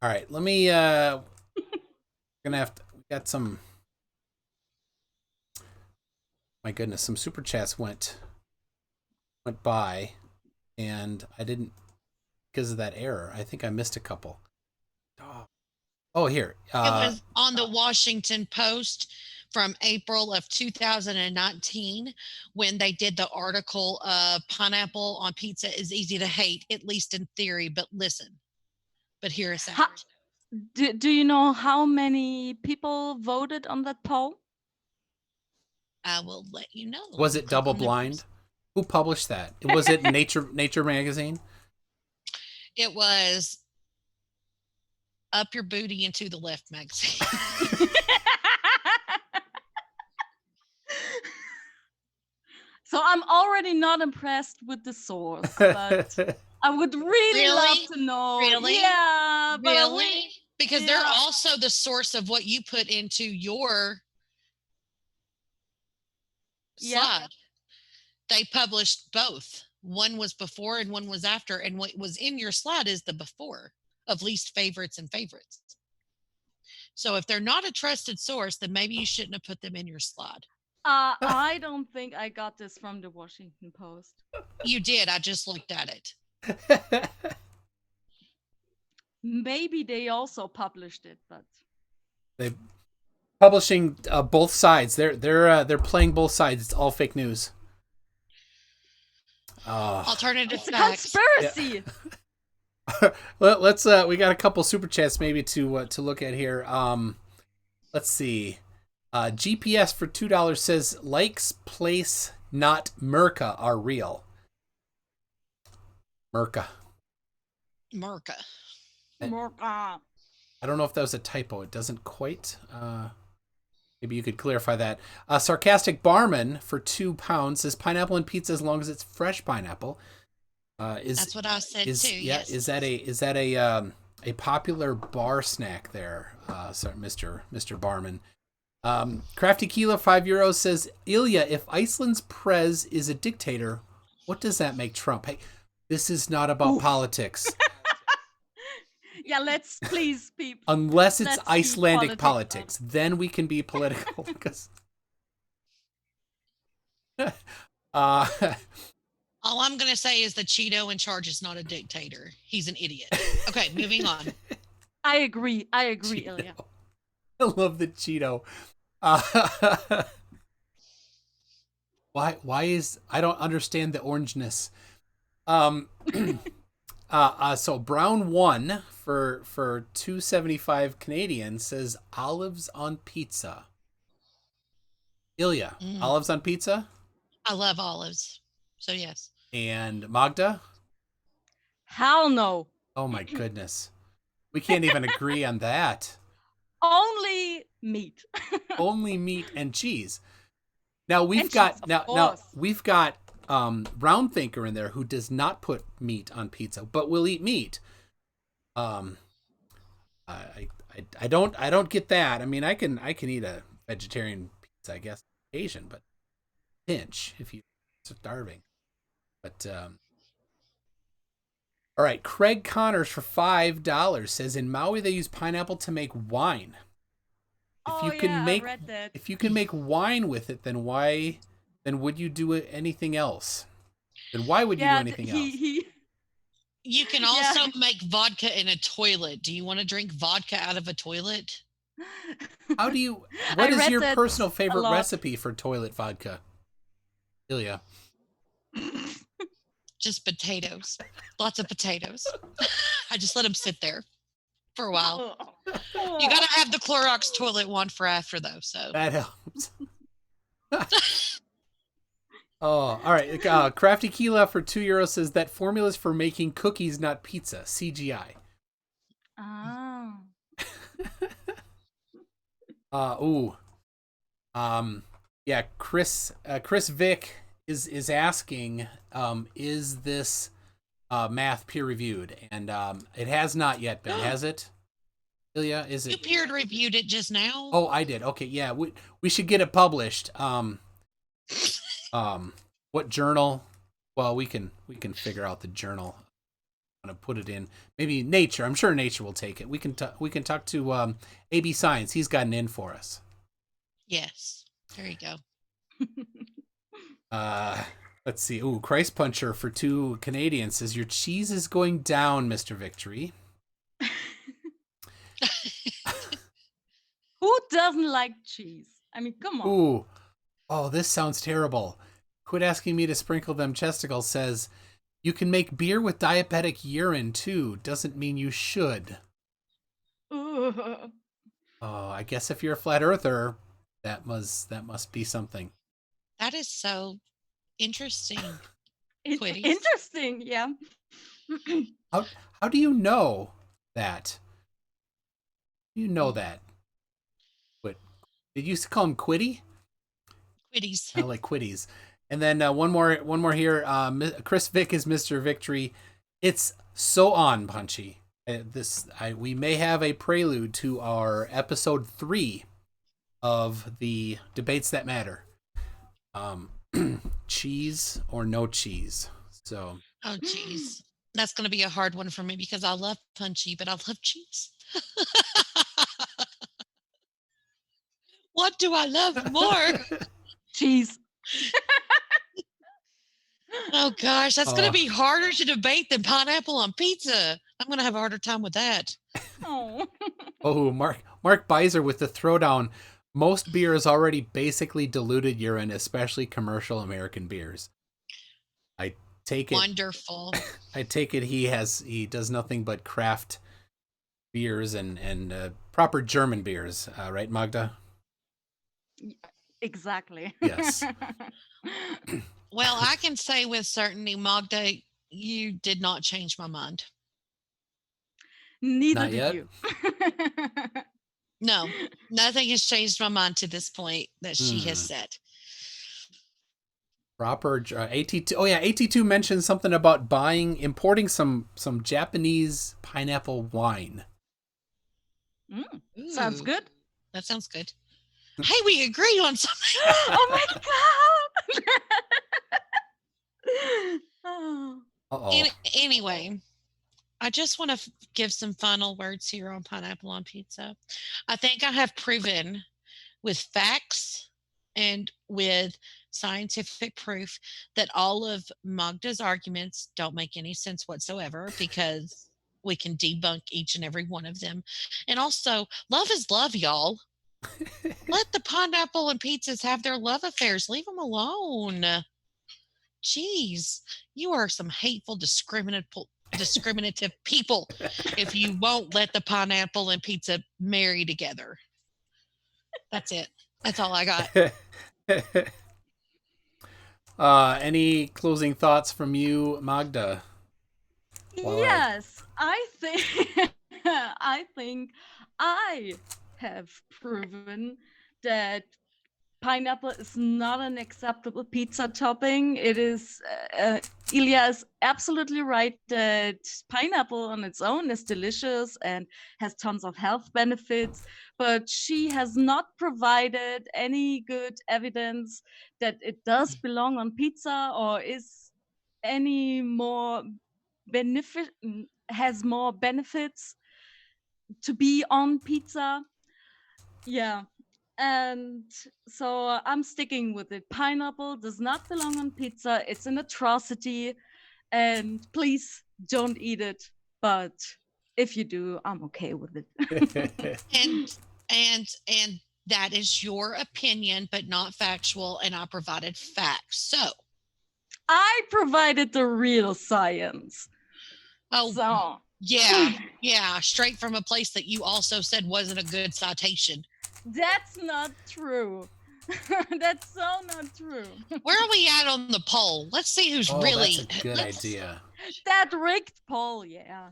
B: All right, let me. Gonna have to. We got some. My goodness, some super chats went by, and I didn't, because of that error. I think I missed a couple. Oh, here.
C: It was on the Washington Post from April of 2019 when they did the article pineapple on pizza is easy to hate, at least in theory, but listen. But hear us out.
D: Do you know how many people voted on that poll?
C: I will let you know.
B: Was it double blind? Who published that? Was it Nature magazine?
C: It was Up Your Booty and To the Left magazine.
D: So I'm already not impressed with the source, but I would really love to know.
C: Really?
D: Yeah.
C: Really? Because they're also the source of what you put into your slide. They published both. One was before and one was after. And what was in your slide is the before of least favorites and favorites. So if they're not a trusted source, then maybe you shouldn't have put them in your slide.
D: I don't think I got this from the Washington Post.
C: You did. I just looked at it.
D: Maybe they also published it, but
B: they publishing both sides. They're playing both sides. It's all fake news.
C: Alternative
D: it's
C: facts.
D: A conspiracy.
B: Yeah. Let's we got a couple super chats maybe to look at here. Let's see. GPS for $2 says likes, place, not Merca are real. Merca.
D: Merca.
B: I don't know if that was a typo. It doesn't quite. Maybe you could clarify that. Sarcastic Barman for £2 says pineapple and pizza as long as it's fresh pineapple.
C: That's what I said too.
B: Yeah,
C: yes.
B: Is that a popular bar snack there, sorry, Mr. Barman? Crafty Keela €5 says Ilya, if Iceland's prez is a dictator, what does that make Trump? Hey, this is not about politics.
D: Yeah, let's please be.
B: Unless it's Icelandic politics, then we can be political.
C: All I'm going to say is the Cheeto in charge is not a dictator. He's an idiot. Okay, moving on.
D: I agree,
B: Cheeto.
D: Ilya.
B: I love the Cheeto. Why is I don't understand the orangeness. So Brown 1 for $2.75 Canadian says olives on pizza. Ilya, olives on pizza?
C: I love olives. So yes.
B: And Magda?
D: Hell no.
B: Oh my goodness. We can't even agree on that.
D: Only meat.
B: Only meat and cheese. Now we've
D: And
B: got
D: cheese,
B: now we've got Round Thinker in there who does not put meat on pizza, but will eat meat. I don't get that. I mean, I can eat a vegetarian pizza, I guess, Asian, but pinch if you're starving. But all right, Craig Connors for $5 says in Maui they use pineapple to make wine.
D: I read that.
B: If you can make wine with it, then would you do anything else? Then why would you do anything else?
C: You can also make vodka in a toilet. Do you want to drink vodka out of a toilet?
B: What is your personal favorite recipe for toilet vodka? Ilya.
C: Just potatoes. Lots of potatoes. I just let them sit there for a while. You got to have the Clorox toilet wand for after, though. So
B: that helps. Oh, all right. Crafty Keela for €2 says that formulas for making cookies, not pizza. CGI.
D: Oh.
B: Yeah. Chris Vick is asking, is this math peer reviewed? And it has not yet been, has it? Ilya, is it?
C: You peer reviewed it just now.
B: Oh, I did. Okay, yeah. We should get it published. What journal? Well, we can figure out the journal. I'm gonna put it in maybe Nature. I'm sure Nature will take it. We can talk to AB Science. He's got an in for us.
C: Yes, there you go.
B: Let's see. Ooh, Christ Puncher for $2 Canadian says your cheese is going down, Mr. Victory.
D: Who doesn't like cheese? I mean, come on.
B: Ooh. Oh, this sounds terrible. Quit asking me to sprinkle them chesticles says, you can make beer with diabetic urine too. Doesn't mean you should.
D: Ooh.
B: Oh, I guess if you're a flat earther, that must be something.
C: That is so interesting. Quitties.
D: Interesting, yeah.
B: How do you know that? You know that. But did you used to call him Quitty?
C: Quitties.
B: I like Quitties. And then one more here. Chris Vick is Mr. Victory. It's so on, Punchy. We may have a prelude to our episode 3 of the debates that matter. Cheese or no cheese. So.
C: Oh, geez. That's going to be a hard one for me because I love Punchy, but I love cheese. What do I love more?
D: Cheese.
C: Oh, gosh. That's going to be harder to debate than pineapple on pizza. I'm going to have a harder time with that.
D: Oh.
B: Oh, Mark Beiser with the throwdown. Most beer is already basically diluted urine, especially commercial American beers. I take it.
C: Wonderful.
B: I take it he does nothing but craft beers and proper German beers, right, Magda?
D: Exactly.
B: Yes.
C: Well, I can say with certainty, Magda, you did not change my mind.
D: Neither
B: Not
D: did
B: yet?
D: you.
C: No, nothing has changed my mind to this point that she has said.
B: Proper AT2. Oh yeah, AT2 mentioned something about importing some Japanese pineapple wine.
D: Sounds
C: Ooh,
D: good.
C: That sounds good. Hey, we agree on something.
D: Oh my god. Oh.
B: Uh-oh.
C: Anyway, I just want to give some final words here on pineapple on pizza. I think I have proven with facts and with scientific proof that all of Magda's arguments don't make any sense whatsoever because we can debunk each and every one of them. And also, love is love, y'all. Let the pineapple and pizzas have their love affairs. Leave them alone. Jeez, you are some hateful, discriminative people if you won't let the pineapple and pizza marry together. That's it. That's all I got.
B: Any closing thoughts from you, Magda?
D: Yes, I think I think I have proven that pineapple is not an acceptable pizza topping. It is Ilya is absolutely right that pineapple on its own is delicious and has tons of health benefits, but she has not provided any good evidence that it does belong on pizza or is any more benefit has more benefits to be on pizza. Yeah. And so I'm sticking with it. Pineapple does not belong on pizza. It's an atrocity. And please don't eat it. But if you do, I'm okay with it.
C: And that is your opinion, but not factual. And I provided facts. So
D: I provided the real science.
C: Oh,
D: So
C: yeah, straight from a place that you also said wasn't a good citation.
D: that's not true. That's so not true.
C: Where are we at on the poll? Let's see who's really.
B: That's a good idea.
D: That rigged poll, yeah.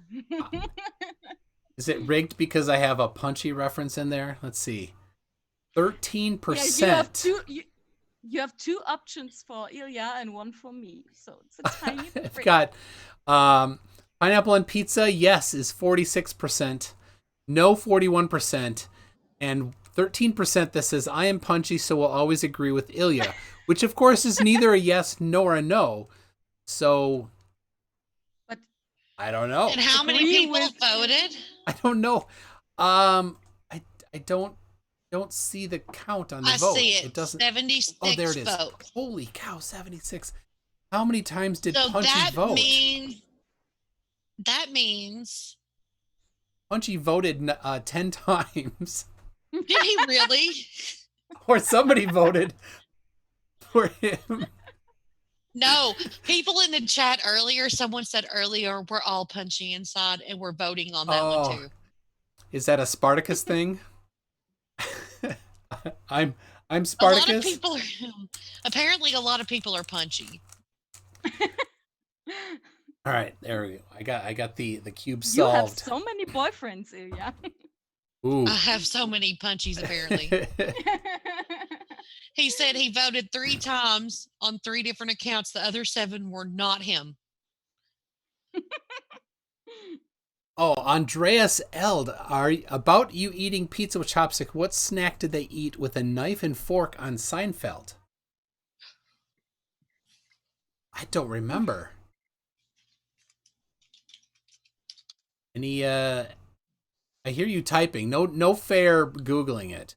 B: Is it rigged because I have a Punchy reference in there? Let's see. 13%.
D: Yeah, you have two options for Ilya and one for me. So it's a tiny
B: I've
D: break.
B: got pineapple and pizza, yes, is 46%. No, 41%. And 13% that says, I am Punchy, so will always agree with Ilya. Which, of course, is neither a yes nor a no. So,
D: But
B: I don't know.
C: And how many
D: Agree
C: people
D: with-
C: voted?
B: I don't know. I don't see the count on the
C: I
B: see
C: see it.
B: It doesn't.
C: 76
B: Oh, there it is.
C: votes.
B: Holy cow, 76. How many times did
C: So
B: Punchy vote?
C: that means.
B: Punchy voted 10 times.
C: Did he really?
B: Or somebody voted for him.
C: No, people in the chat earlier, someone said earlier, we're all punchy inside and we're voting on that one too.
B: Is that a Spartacus thing? I'm Spartacus.
C: A lot of people apparently a lot of people are punchy.
B: All right, there we go. I got the cube solved.
D: You have so many boyfriends, Ilya.
B: Ooh.
C: I have so many punchies apparently. He said he voted 3 times on 3 different accounts. The other 7 were not him.
B: Oh, Andreas Eld, about you eating pizza with chopstick, what snack did they eat with a knife and fork on Seinfeld? I don't remember. Any I hear you typing. No fair Googling it.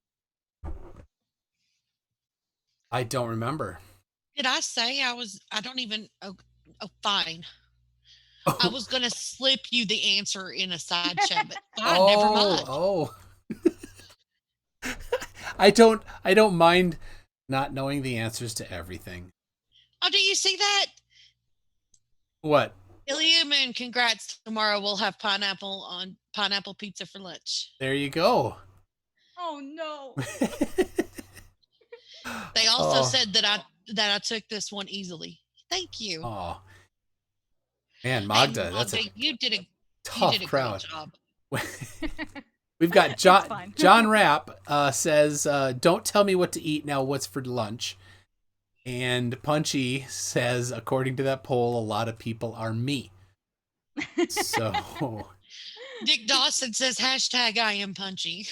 B: I don't remember.
C: Did I say I don't even fine. Oh. I was gonna slip you the answer in a side chat, but never mind.
B: Oh. I don't mind not knowing the answers to everything.
C: Oh, do you see that?
B: What?
C: Ilya Moon, congrats. Tomorrow we'll have pineapple pizza for lunch.
B: There you go.
D: Oh no.
C: They also said that I took this one easily. Thank you.
B: Oh. Man, Magda, that's
C: you did a
B: tough crowd.
C: Great job.
B: We've got John Rapp says, don't tell me what to eat now, what's for lunch. And Punchy says, according to that poll, a lot of people are me. So
C: Dick Dawson says, hashtag I am punchy.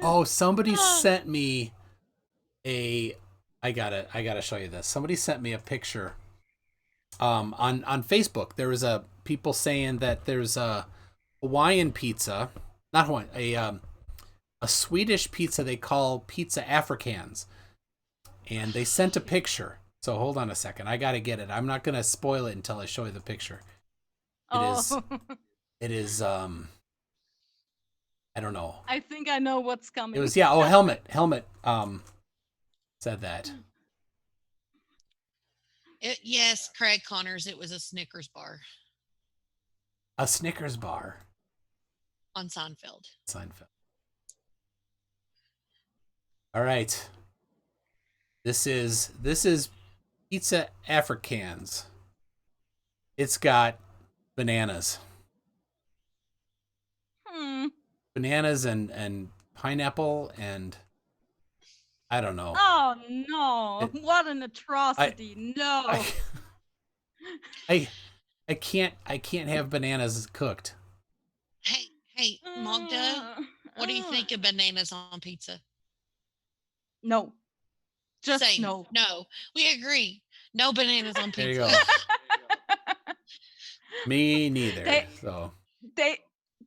B: Oh, somebody sent me I gotta show you this. Somebody sent me a picture on Facebook. There was people saying that there's a Hawaiian pizza, not Hawaiian, a Swedish pizza they call Pizza Afrikaans, and they sent a picture. So hold on a second, I gotta get it. I'm not gonna spoil it until I show you the picture. It is I don't know.
D: I think I know what's coming.
B: It was Helmet said that.
C: Yes, Craig Connors, it was a Snickers bar.
B: A Snickers bar
C: on Seinfeld.
B: All right. This is Pizza Afrikaans. It's got bananas. Bananas and pineapple and I don't know.
D: Oh no! What an atrocity! No.
B: I can't have bananas cooked.
C: Hey, Magda, what do you think of bananas on pizza?
D: No. Just
C: Same.
D: no.
C: No. We agree. No bananas on pizza.
B: There you go. Me neither.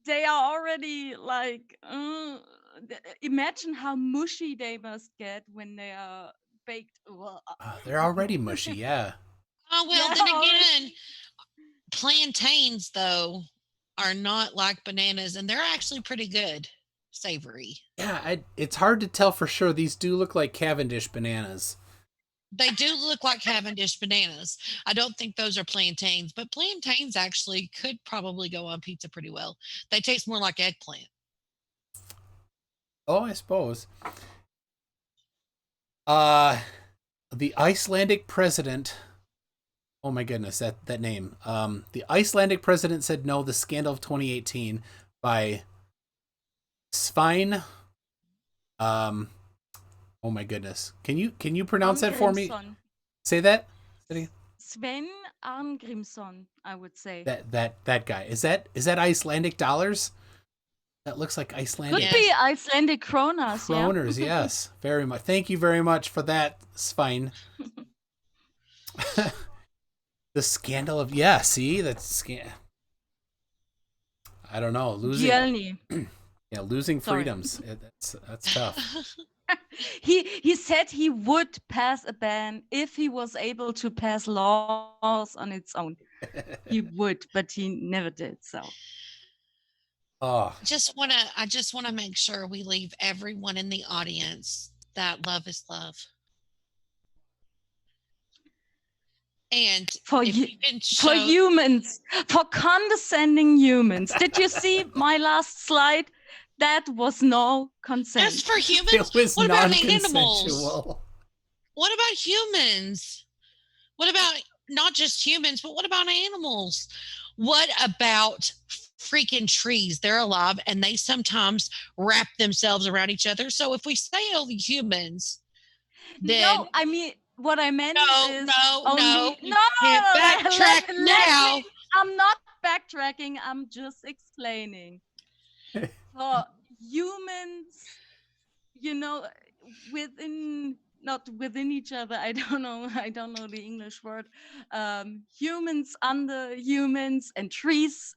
D: They are already like imagine how mushy they must get when they are baked.
B: They're already mushy, yeah.
C: Oh well, then again, plantains though are not like bananas, and they're actually pretty good, savory.
B: Yeah, it's hard to tell for sure. These do look like Cavendish bananas.
C: They do look like Cavendish bananas. I don't think those are plantains, but plantains actually could probably go on pizza pretty well. They taste more like eggplant.
B: Oh, I suppose. The Icelandic president. Oh my goodness, that name. The Icelandic president said no. The Scandal of 2018 by Svein. Oh my goodness. Can you pronounce that for me? Say that.
D: Sven Arngrimsson, I would say.
B: That guy. Is that Icelandic dollars? That looks like Icelandic.
D: Could be Icelandic kronas.
B: Kroners, yes. Very much. Thank you very much for that, Svein. The scandal of see that's I don't know, losing losing freedoms. That's tough.
D: He said he would pass a ban if he was able to pass laws on its own. He would, but he never did. So
B: Oh,
C: I just wanna make sure we leave everyone in the audience that love is love. And
D: For
C: if
D: you,
C: you can
D: for
C: show
D: humans, for condescending humans. Did you see my last slide? That was no consent.
C: just for humans,
B: it was
C: what about animals?
B: non-consensual.
C: What about humans? What about not just humans, but what about animals? What about freaking trees? They're alive and they sometimes wrap themselves around each other. So if we say only humans, then
D: No, I mean what I meant
C: no,
D: is
C: no, no,
D: only
C: you
D: no.
C: can't backtrack
D: Let
C: now.
D: me. I'm not backtracking. I'm just explaining. For humans, you know, within not within each other. I don't know. I don't know the English word. Humans under humans and trees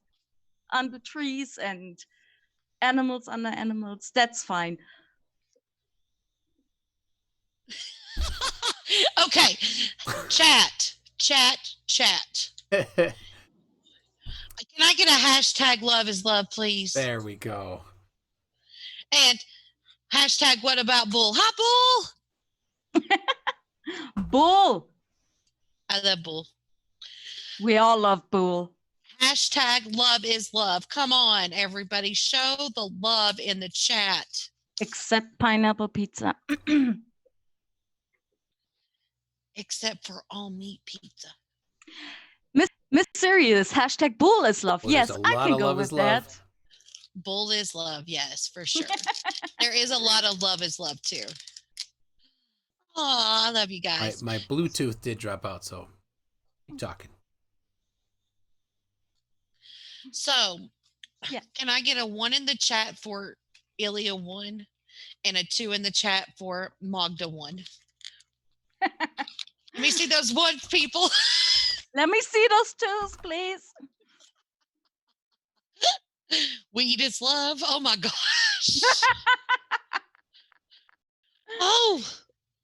D: under trees and animals under animals. That's fine.
C: Okay. Chat, chat, chat. Can I get a hashtag love is love, please?
B: There we go.
C: And hashtag what about bull? Hi, bull.
D: Bull.
C: I love bull.
D: We all love bull.
C: Hashtag love is love. Come on, everybody. Show the love in the chat.
D: Except pineapple pizza.
C: Except for all meat pizza.
D: Miss Serious, hashtag bull is love.
B: Well,
D: yes,
B: there's a
D: I
B: lot
D: can
B: of
D: go
B: love
D: with
B: is love.
D: that.
C: Bull is love, yes, for sure. There is a lot of love is love too. Oh, I love you guys.
B: My Bluetooth did drop out, so keep talking.
C: So,
D: Yeah.
C: can I get a 1 in the chat for Ilya 1 and a 2 in the chat for Magda 1? Let me see those ones, people.
D: Let me see those twos, please.
C: Weed is love. Oh my gosh.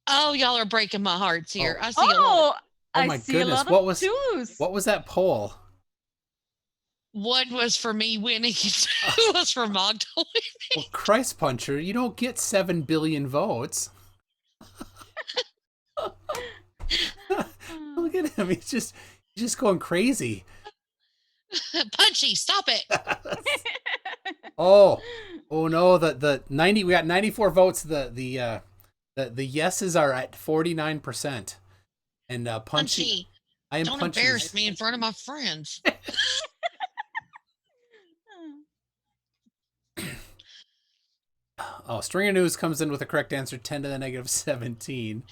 C: Oh, y'all are breaking my hearts here. I see a lot.
B: Oh
D: I
B: my
D: see
B: goodness!
D: a lot of twos.
B: What was that poll?
C: 1 was for me winning, 2 was for Magda winning.
B: Well, Christ Puncher, you don't get 7 billion votes. Look at him. He's just going crazy.
C: Punchy, stop it.
B: Oh no, the 90 we got 94 votes. The yeses are at 49%. And Punchy, I am
C: don't
B: Punchy.
C: embarrass me in front of my friends.
B: Oh, Stringer News comes in with the correct answer, 10 to the negative 17.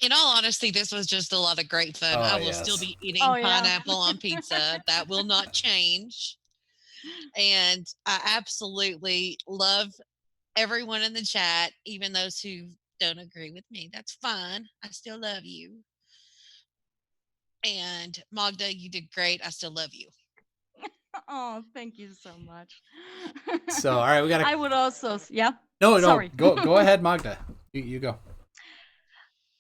C: In all honesty, this was just a lot of great fun. I will still be eating pineapple on pizza. That will not change. And I absolutely love everyone in the chat, even those who don't agree with me. That's fine. I still love you. And Magda, you did great. I still love you.
D: Oh, thank you so much.
B: So, all right, we got.
D: I would also, yeah.
B: No,
D: sorry.
B: Go ahead, Magda. You go.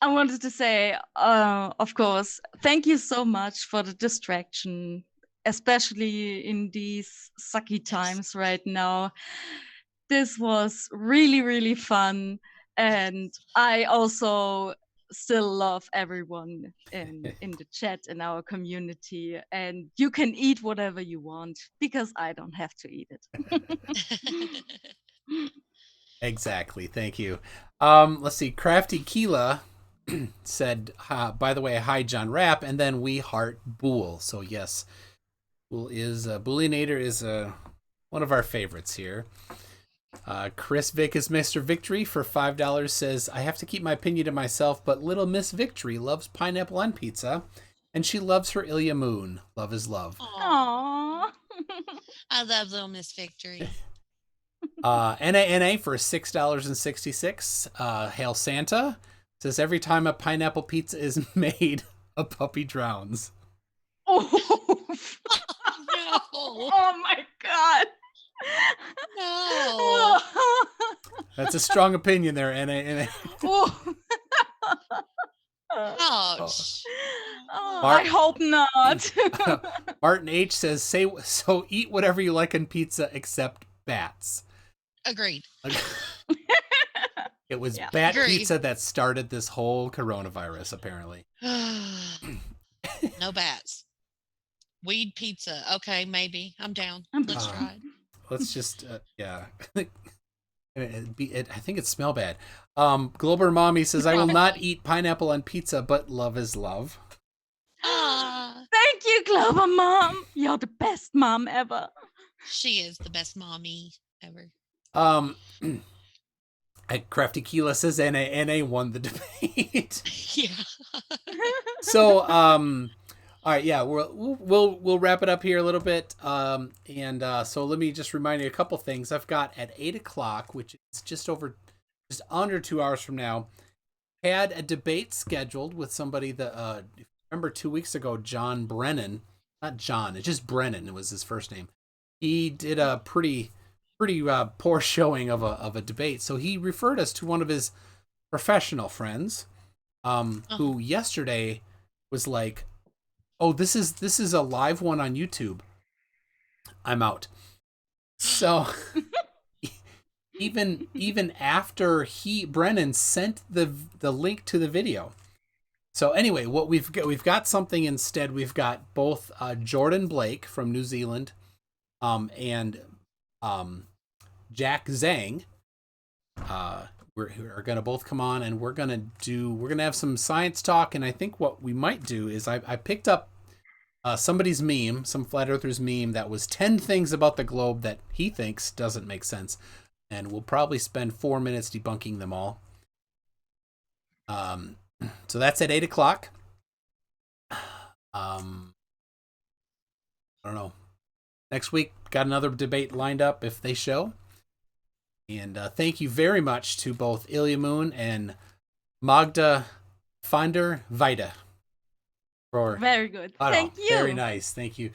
D: I wanted to say, of course, thank you so much for the distraction, especially in these sucky times right now. This was really, really fun. And I also still love everyone in the chat in our community. And you can eat whatever you want because I don't have to eat it.
B: Exactly. Thank you. Let's see. Crafty Keela said, by the way, hi, John Rapp, and then we heart Bool. So, yes, Bool is, Boolinator is one of our favorites here. Chris Vick is Mr. Victory for $5 says, I have to keep my opinion to myself, but little Miss Victory loves pineapple on pizza, and she loves her Ilya Moon. Love is love.
D: Aww.
C: I love little Miss Victory.
B: NANA for $6.66. Hail Santa says, every time a pineapple pizza is made, a puppy drowns.
D: Oh,
C: no.
D: Oh my God.
C: No.
B: That's a strong opinion there, NANA.
C: Ouch.
D: Oh,
B: Mark-
D: I hope not.
B: Martin H says, so eat whatever you like on pizza except bats.
C: Agreed.
B: It was
D: Yeah.
B: bat
C: Agreed.
B: pizza that started this whole coronavirus, apparently.
C: No bats. Weed pizza. Okay, maybe. I'm down. Let's try it.
B: Let's just, yeah. I think it smell bad. Glober Mommy says, I will not eat pineapple on pizza, but love is love.
C: Ah,
D: Thank you, Clover Mom. You're the best mom ever.
C: she is the best mommy ever.
B: Crafty Keela says NA won the debate.
C: Yeah.
B: So, all right, yeah, we'll wrap it up here a little bit. So let me just remind you a couple things. I've got at 8:00, which is just under 2 hours from now, had a debate scheduled with somebody that remember 2 weeks ago, John Brennan, not John, it's just Brennan. It was his first name. He did a pretty poor showing of a debate. So he referred us to one of his professional friends, who yesterday was like, "Oh, this is a live one on YouTube. I'm out." So even after Brennan sent the link to the video. So anyway, what we've got something instead. We've got both Jordan Blake from New Zealand, and Jack Zhang. We're gonna both come on, and we're gonna have some science talk. And I think what we might do is I picked up somebody's meme, some flat earthers meme that was 10 things about the globe that he thinks doesn't make sense, and we'll probably spend 4 minutes debunking them all. So that's at 8:00. I don't know. Next week, got another debate lined up if they show. And thank you very much to both Ilya Moon and Magda van der Weide.
D: Very good. Thank you.
B: Very nice. Thank you.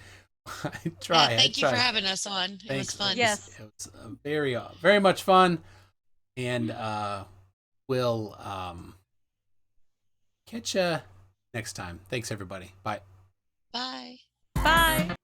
C: Thank you for having us on. It was fun.
D: Yes.
B: It was very much fun. And we'll catch you next time. Thanks, everybody. Bye.
C: Bye.
D: Bye.